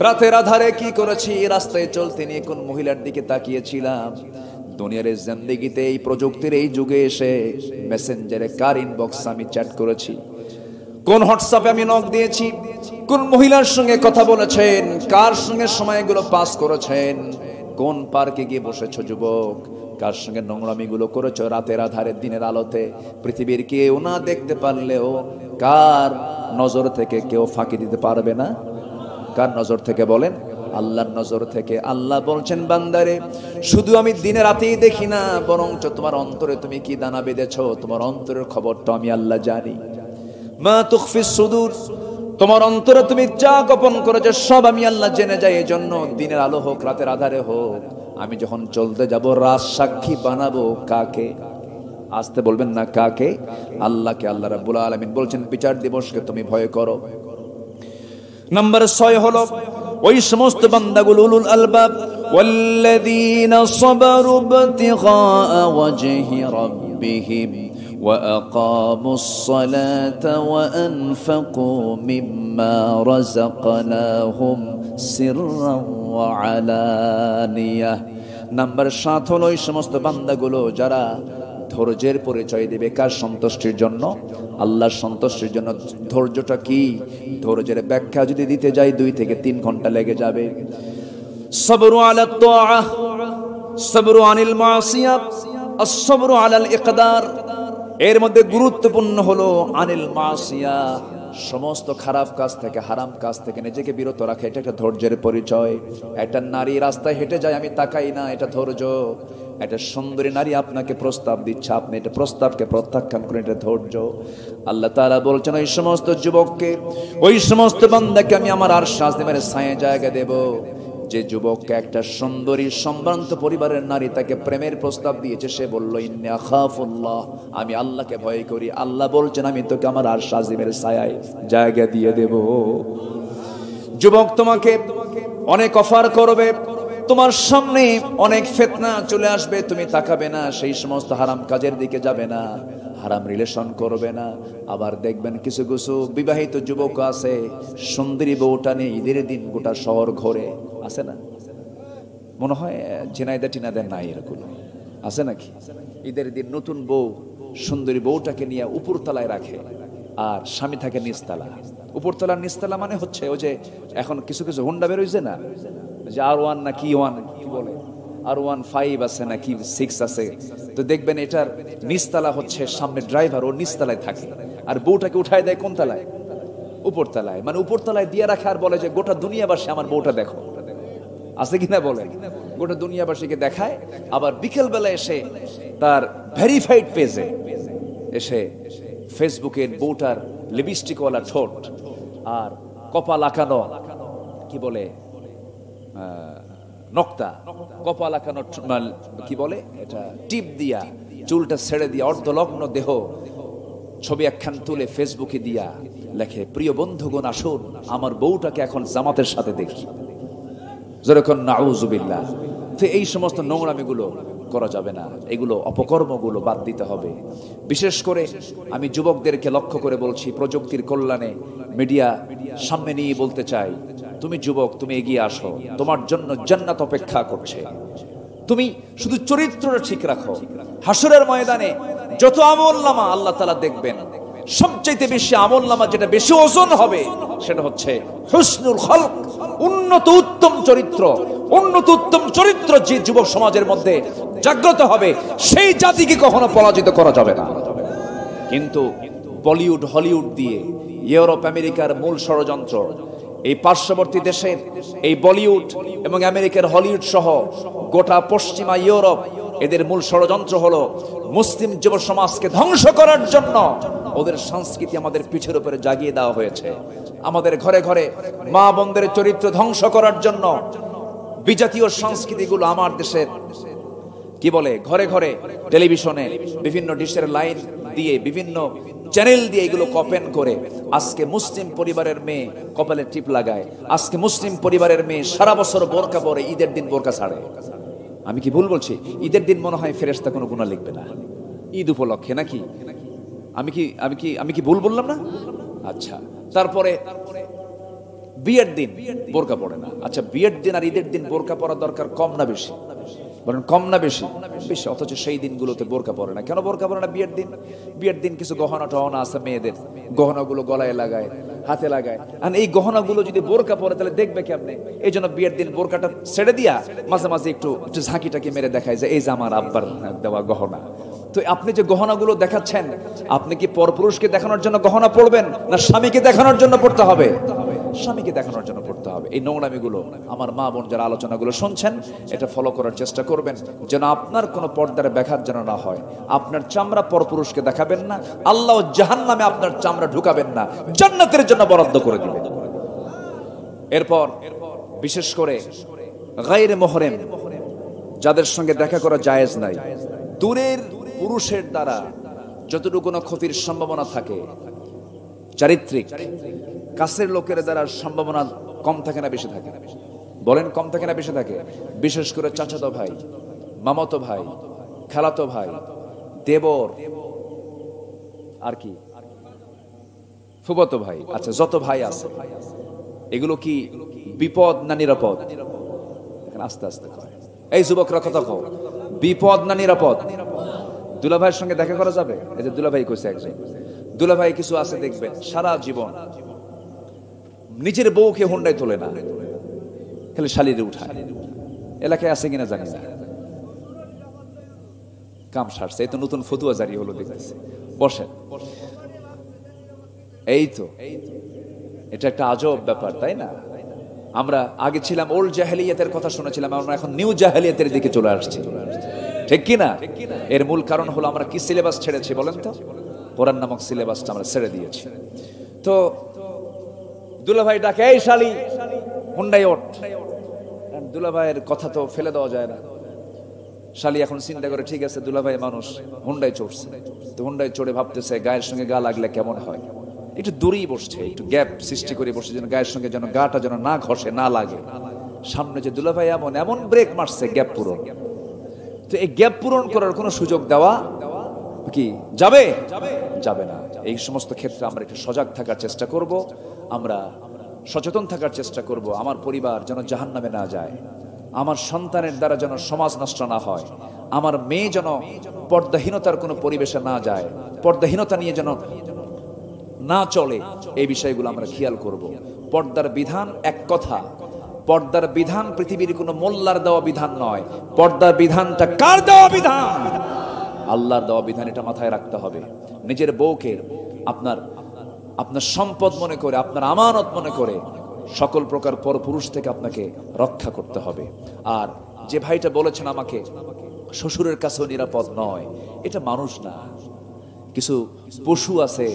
রাতের আধারে কি করেছি, রাস্তায় চলতে নিয়ে কোন মহিলার দিকে তাকিয়েছিলাম, দুনিয়ার জিন্দেগিতে এই প্রযুক্তির এই যুগে এসে মেসেঞ্জারে কার ইনবক্স আমি চ্যাট করেছি, কোন হোয়াটসঅ্যাপে আমি নক দিয়েছি, কোন মহিলার সঙ্গে কথা বলেছেন, কার সঙ্গে সময়গুলো পাস করেছেন, কোন পার্কে গিয়ে বসেছো যুবক, কার সঙ্গে নোংরামিগুলো করেছো রাতের আধারে দিনের আলোতে। পৃথিবীর কেউ না দেখতে পারলেও কার নজর থেকে কেউ ফাঁকি দিতে পারবে না? কার নজর থেকে বলেন? আল্লাহর নজর থেকে। আল্লাহ বলছেন বান্দারে শুধু আমি দিনে রাতেই দেখি না, বরঞ্চ তোমার অন্তরে তুমি কি দানা বেঁধেছো, তোমার অন্তরের খবরটা আমি আল্লাহ জানি। মা তুখফিস সুদূর, তোমার অন্তরে তুমি যা গোপন করেছো সব আমি আল্লাহ জেনে যাই। এই জন্য দিনের আলো হোক রাতের আধারে হোক, আমি যখন চলতে যাব রাজ সাক্ষী বানাবো কাকে? আসতে বলবেন না, কাকে? আল্লাহকে। আল্লাহ রাব্বুল আলামিন বলছেন বিচার দিবসকে তুমি ভয় করো। নাম্বার 6 হলো ওই সমস্ত বান্দাগুলো উলুল আলবাব, ওয়াল্লাযীনা সাবারু ইবতিগা ওয়াজহি রাব্বিহিম ওয়া আকামুস সালাতা ওয়া আনফাকু মিম্মা রাযাকনাহুম সিররান ওয়া আলানিয়াহ। নাম্বার 7 হলো ওই সমস্ত বান্দাগুলো যারা ধৈর্যের পরিচয় দেবে। কার সন্তুষ্টির জন্য? আল্লাহর সন্তুষ্টির জন্য। ধৈর্যটা কি? ধৈর্যের ব্যাখ্যা যদি দিতে যাই 2 থেকে 3 ঘন্টা লেগে যাবে। সবরু আলা তাআহ, সবরু আনিল মাসিয়াত, আস-সবরু আলাল ইকদার। এর মধ্যে গুরুত্বপূর্ণ হলো আনিল মাসিয়া, সমস্ত খারাপ কাজ থেকে, হারাম কাজ থেকে নিজেকে বিরত রাখা। এটা একটা ধৈর্যের পরিচয়। একটা নারী রাস্তায় হেঁটে যায়, আমি তাকাই না, এটা ধৈর্য। একটা সুন্দরী নারী আপনাকে প্রস্তাব দিচ্ছে, আপনি এটা প্রস্তাবকে প্রত্যাখ্যান করেন, এটা ধৈর্য। আল্লাহ তাআলা বলছেন ওই সমস্ত যুবককে, ওই সমস্ত বান্দাকে আমি আমার আরশ আজিমের ছায়ায় জায়গা দেব, যে যুবককে একটা সুন্দরী সম্ভ্রান্ত পরিবারের নারী তাকে প্রেমের প্রস্তাব দিয়েছে, সে বলল ইন্নী আখাফুল্লাহ, আমি আল্লাহকে ভয় করি। আল্লাহ বলছেন আমি তোকে আমার আরশ আজিমের ছায়ায় জায়গা দিয়ে দেব। যুবক, তোমাকে অনেক অফার করবে, তোমার সামনে অনেক ফিতনা চলে আসবে, তুমি তাকাবে না, সেই সমস্ত হারাম কাজের দিকে যাবে না, হারাম রিলেশন করবে না। আবার দেখবেন কিছু কিছু বিবাহিত যুবক আছে, সুন্দরী বউটা নিয়ে ঈদের দিন গোটা শহর ঘোরে। আছে না? মনে হয় ঝিনাইদা টিনাদের নাই, এরকম আছে নাকি? ঈদের দিন নতুন বউ সুন্দরী বউটাকে নিয়ে উপরতলায় রাখে, আর স্বামী থাকে নিচতলা। উপরতলার নিচতলা মানে হচ্ছে ওই যে এখন কিছু কিছু হুন্ডা বেরোইছে না, যে R1 না কি 1 কি বলে, R1 5 আছে না কি 6 আছে, তো দেখবেন এটার নিচতলা হচ্ছে সামনে ড্রাইভার, ও নিচতলায় থাকে, আর বউটাকে উঠায় দেয় কোন তলায়? উপরতলায়। মানে উপরতলায় দিয়ে রাখে, আর বলে যে গোটা দুনিয়াবাসী আমার বউটা দেখো। আছে কিনা বলেন? গোটা দুনিয়াবাসীকে দেখায়। আবার বিকেল বেলা এসে তার ভেরিফাইড পেজে এসে ফেসবুকের বউটার লিপস্টিকওয়ালা ঠোঁট আর কপাল আঁকানো, কি বলে নকতা, কপাল আঁকানো কি বলে এটা, টিপ দিয়া, চুলটা ছেড়ে দিয়া অর্ধলগ্ন দেহ ছবি একখান তুলে ফেসবুকে দিয়া লেখে, প্রিয় বন্ধুগণ আসুন আমার বউটাকে এখন জামাতের সাথে দেখি। যেরকম নাউজুবিল্লাহ। তো এই সমস্ত নোংরামিগুলো করা যাবে না, এগুলো অপকর্মগুলো বাদ দিতে হবে। বিশেষ করে আমি যুবকদেরকে লক্ষ্য করে বলছি, প্রযুক্তির কল্যাণে মিডিয়া সামনে নিয়ে বলতে চাই, তুমি যুবক, তুমি এগিয়ে আসো, তোমার জন্য জান্নাত অপেক্ষা করছে। তুমি শুধু চরিত্রটা ঠিক রাখো, হাসরের ময়দানে যত আমলনামা আল্লাহ তাআলা দেখবেন, সবচেয়ে বেশি আমলনামা যেটা বেশি ওজন হবে সেটা হচ্ছে হুসনুল খলক, উন্নত উত্তম চরিত্র। উন্নত উত্তম চরিত্র যে যুবক সমাজের মধ্যে জাগ্রত হবে, সেই জাতিকে কখনো পরাজিত করা যাবে না। কিন্তু বলিউড হলিউড দিয়ে ইউরোপ আমেরিকার মূল ষড়যন্ত্র, এই পার্শ্ববর্তী দেশের এই বলিউড এবং আমেরিকার হলিউড সহ গোটা পশ্চিমা ইউরোপ, এদের মূল ষড়যন্ত্র হলো মুসলিম যুব সমাজকে ধ্বংস করার জন্য। ওদের সংস্কৃতি আমাদের পিঠের উপরে জাগিয়ে দেওয়া হয়েছে। আমাদের ঘরে ঘরে মা বোনদের চরিত্র ধ্বংস করার জন্য বিজাতীয় সংস্কৃতিগুলো আমার দেশের কি বলে ঘরে ঘরে টেলিভিশনে বিভিন্ন ডিশের লাইন দিয়ে, বিভিন্ন চ্যানেল দিয়ে এগুলো কপেন করে আজকে মুসলিম পরিবারের মেয়ে কপালে টিপ লাগায়, আজকে মুসলিম পরিবারের মেয়ে সারা বছর বোরকা পরে, ঈদের দিন বোরকা ছাড়ে। আমি কি ভুল বলছি? ঈদের দিন মনে হয় ফেরেশতা কোনো গুনাহ লিখবে না, ঈদ উপলক্ষে নাকি? আমি কি ভুল বললাম না? আচ্ছা, তারপরে বিয়ের দিন বোরকা পড়ে না। আচ্ছা, বিয়ের দিন আর ঈদের দিন বোরকা পরা দরকার কম না বেশি? বলেন কম না বেশি? বেশি। অথচ সেই দিনগুলোতে বোরকা পরে না। কেন বোরকা পরে না বিয়ের দিন? বিয়ের দিন কিছু গহনা টহনা আছে মেয়েদের, গহনাগুলো গলায় লাগায়, হাতে লাগায়, আর এই গহনাগুলো যদি বোরকা পরে তাহলে দেখবে কেমনে? এই জন্য বিয়ের দিন বোরকাটা ছেড়ে দিয়া মাঝে মাঝে একটু ঝাঁকিটাকে মেরে দেখায় যে এই যে আমার আব্বার দেওয়া গহনা। তো আপনি যে গহনাগুলো দেখাচ্ছেন, আপনি কি পরপুরুষকে দেখানোর জন্য গহনা পড়বেন, না স্বামীকে দেখানোর জন্য পড়তে হবে? স্বামীকে দেখানোর জন্য পড়তে হবে। এই নোংরামিগুলো আমার মা বোন যারা আলোচনাগুলো শুনছেন, এটা ফলো করার চেষ্টা করবেন, যেন আপনার কোনো পর্দার ব্যাঘাত যেন না হয়। আপনার চামড়া পরপুরুষকে দেখাবেন না, আল্লাহ জাহান্নামে আপনার চামড়া ঢুকাবেন না, জান্নাতের জন্য বরাদ্দ করে দিবেন। এরপর বিশেষ করে গায়রে মুহরিম, যাদের সঙ্গে দেখা করা জায়েজ নাই, দূরের পুরুষের দ্বারা যতটুকু না ক্ষতির সম্ভাবনা থাকে, চারিত্রিক কাছের লোকের দ্বারা সম্ভাবনা কম থাকে না বেশি থাকে? বলেন, কম থাকে না বেশি থাকে? বিশেষ করে চাচাতো ভাই, মামাতো ভাই, খালাতো ভাই, দেবর, আর কি ফুফাতো ভাই, আচ্ছা যত ভাই আছে এগুলো কি বিপদ না নিরাপদ? আস্তে আস্তে এই যুবকরা কথা কও, বিপদ না নিরাপদ? দুলাভাইয়ের সঙ্গে দেখা করা যাবে? এই যে দুলাভাই কইছে একজন, দুলাভাই কিছু আছে দেখবেন সারা জীবন নিজের বউকে হুন্ডায় তোলে না, খালি শালিরে উঠায়। এলাকায় আছে কিনা জানি না, কাম সারছে। এই তো নতুন ফতুয়া জারি হলো দেখতেছে। বসেন, এই তো এটা একটা আজব ব্যাপার, তাই না? আমরা আগে ছিলাম ওল্ড জাহেলিয়াতের কথা শুনেছিলাম, আমরা এখন নিউ জাহেলিয়াতের দিকে চলে আসছি, ঠিক কি না? এর মূল কারণ হলো আমরা কি সিলেবাস ছেড়েছি বলেন তো? কোরআন নামক সিলেবাসটা আমরা ছেড়ে দিয়েছি। তো দুলাভাই ডাকে, এই শালি হুন্ডাই ওঠ। দুলাভাইয়ের কথা তো ফেলে দেওয়া যায় না। শালি এখন চিন্তা করে, ঠিক আছে দুলাভাই মানুষ, হুন্ডাই চড়ছে, তো হুন্ডাই চড়ে ভাবতেছে গায়ের সঙ্গে গা লাগলে কেমন হয়, একটু দূরেই বসছে, একটু গ্যাপ সৃষ্টি করে বসছে যেন গায়ের সঙ্গে যেন গাটা যেন না ঘষে, না লাগে। সামনে যে দুলাভাই এমন এমন ব্রেক মারছে গ্যাপ পূরণ, তো এই গ্যাপ পূরণ করার কোনো সুযোগ দেওয়া কি যাবে? যাবে না। এই সমস্ত ক্ষেত্রে আমরা একটু সজাগ থাকার চেষ্টা করব, আমরা সচেতন থাকার চেষ্টা করব। আমার পরিবার যেন জাহান্নামে না যায়, আমার সন্তানের দ্বারা যেন সমাজ নষ্ট না হয়, আমার মেয়ে যেন পর্দাহীনতার কোনো পরিবেশে না যায়, পর্দাহীনতা নিয়ে যেন না চলে, এই বিষয়গুলো আমরা খেয়াল করব। পর্দার বিধান এক কথা, পর্দার বিধান পৃথিবীর কোনো মোল্লার দেওয়া বিধান নয়। পর্দার বিধানটা কার দেওয়া বিধান? আল্লাহর দেওয়া বিধান, এটা মাথায় রাখতে হবে। নিজের বউকে আপনার আপনার সম্পদ মনে করে, আপনার আমানত মনে করে সকল প্রকার পরপুরুষ থেকে আপনাকে রক্ষা করতে হবে। আর যে ভাইটা বলেছেন আমাকে শ্বশুরের কাছেও নিরাপদ নয়, এটা মানুষ না। কিছু পশু আছে,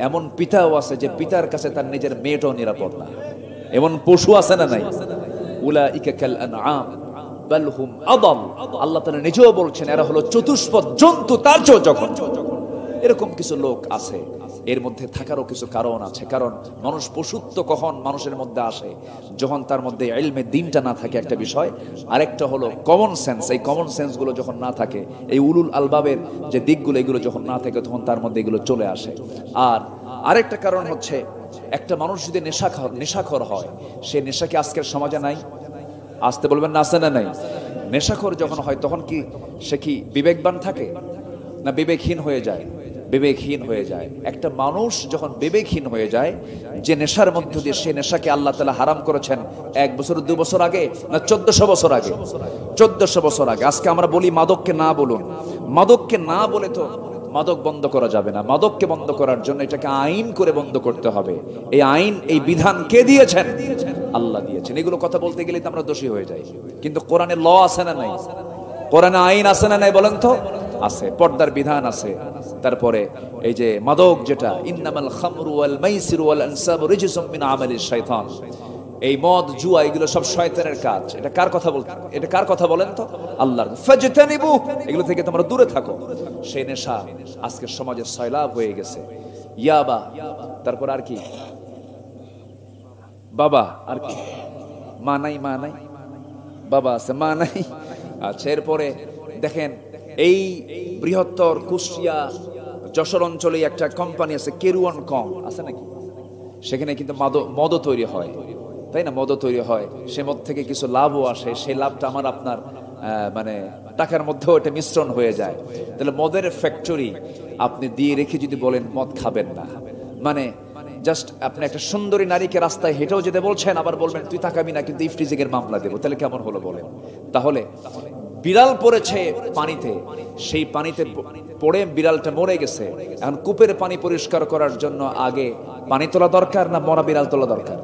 এমন পিতাও আছে যে পিতার কাছে তার নিজের মেয়েটাও নিরাপদ না। এমন পশু আছে না নাই? উলাইকা কাল আনআম বাল হুম আদাল। আল্লাহ তাআলা নিজেও বলছেন এরা হলো চতুষ্পদ জন্তু, তার চেয়েও যখন। এরকম কিছু লোক আছে, এর মধ্যে থাকারও কিছু কারণ আছে। কারণ মানুষ পশুত্ব কখন মানুষের মধ্যে আসে? যখন তার মধ্যে ইলমে দ্বীনটা না থাকে, একটা বিষয়। আরেকটা হলো কমন সেন্স। এই কমন সেন্স গুলো যখন না থাকে, এই উলুল আলবাবের যে দিকগুলো এগুলো যখন না থাকে, তখন তার মধ্যে এগুলো চলে আসে। আর আরেকটা কারণ হচ্ছে, একটা মানুষ যদি নেশাখোর হয়, সে নেশা কি আজকের সমাজে নাই? আসতে বলবেন না, আছে না নাই? নেশাখোর যখন হয় তখন কি সে কি বিবেকবান থাকে না বিবেকহীন হয়ে যায়? বিবেকহীন হয়ে যায়। একটা মানুষ যখন বিবেকহীন হয়ে যায়, যে নেশার মধ্য দিয়ে, সে নেশাকে আল্লাহ তাআলা হারাম করেছেন 1 বছর 2 বছর আগে না 1400 বছর আগে? 1400 বছর আগে। আজকে আমরা বলি মাদককে না বলুন, মাদককে না বলে তো মাদক বন্ধ করা যাবে না। মাদককে বন্ধ করার জন্য এটাকে আইন করে বন্ধ করতে হবে। এই আইন, এই বিধান কে দিয়েছেন? আল্লাহ দিয়েছেন। এগুলো কথা বলতে গেলে তো আমরা দোষী হয়ে যাই। কিন্তু কোরআনে ল আছে না নাই? কোরআনে আইন আছে না নাই বলেন তো? আছে, পর্দার বিধান আছে। তারপরে এই যে মাদক, যেটা ইন্নামাল খামরু ওয়াল মাইসিরু ওয়াল আনসাবু রিজসুম মিন আমালিশ শাইতান, এই মদ জুয়া এগুলো সব শয়তানের কাজ। এটা কার কথা বলতে? এটা কার কথা বলেন তো? আল্লাহর। ফাজতানিবু, এগুলো থেকে তোমরা দূরে থাকো। সেই নেশা আজকে সমাজে সয়লাব হয়ে গেছে। ইয়াবা, তারপর আর কি বাবা, আর কি মা নাই, মা নাই, বাবা আছে, মা নাই। আচ্ছা, এরপরে দেখেন এই বৃহত্তর কুষ্টিয়া যশোর অঞ্চলে একটা কোম্পানি আছে, কেরুয়ান কম আছে নাকি? সেখানে কিন্তু মদ তৈরি হয়, তাই না? মদ তৈরি হয়, সে মদ থেকে কিছু লাভও আসে। সেই লাভটা আমার আপনার মানে টাকার মধ্যেও এটা মিশ্রণ হয়ে যায়। তাহলে মদের ফ্যাক্টরি আপনি দিয়ে রেখে যদি বলেন মদ খাবেন না, মানে জাস্ট আপনি একটা সুন্দরী নারীকে রাস্তায় হেঁটেও যেতে বলছেন, আবার বলবেন তুই তাকাবি না কিন্তু ইফটিজিংয়ের মামলা দেবো, তাহলে কেমন হলো বলেন? তাহলে বিড়াল পড়েছে পানিতে, সেই পানিতে পড়ে বিড়ালটা মরে গেছে। এখন কূপের পানি পরিষ্কার করার জন্য আগে পানি তোলা দরকার না মরা বিড়াল তোলা দরকার?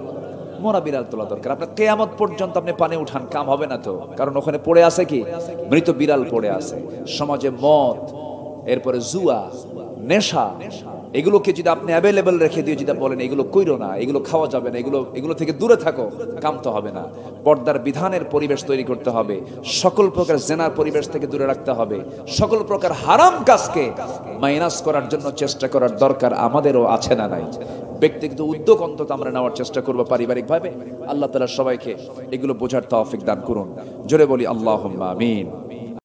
মরা বিড়াল তোলা দরকার। আপনার কিয়ামত পর্যন্ত আপনি পানি উঠান, কাম হবে না তো, কারণ ওখানে পড়ে আছে কি? মৃত বিড়াল পড়ে আছে। সমাজে মদ, এরপরে জুয়া, নেশা, এগুলোকে যদি আপনি অ্যাভেলেবল রেখে দিয়ে যদি বলেন এগুলো কইরো না, এগুলো খাওয়া যাবে না, এগুলো থেকে দূরে থাকো, কাম তো হবে না। পর্দার বিধানের পরিবেশ তৈরি করতে হবে, সকল প্রকার জেনার পরিবেশ থেকে দূরে রাখতে হবে, সকল প্রকার হারাম কাজকে মাইনাস করার জন্য চেষ্টা করার দরকার আমাদেরও আছে না নাই? ব্যক্তিগত উদ্যোগ অন্তত আমরা নেওয়ার চেষ্টা করবো পারিবারিকভাবে। আল্লাহ তাআলা সবাইকে এগুলো বোঝার তৌফিক দান করুন। জোরে বলি আল্লাহুম্মা আমিন।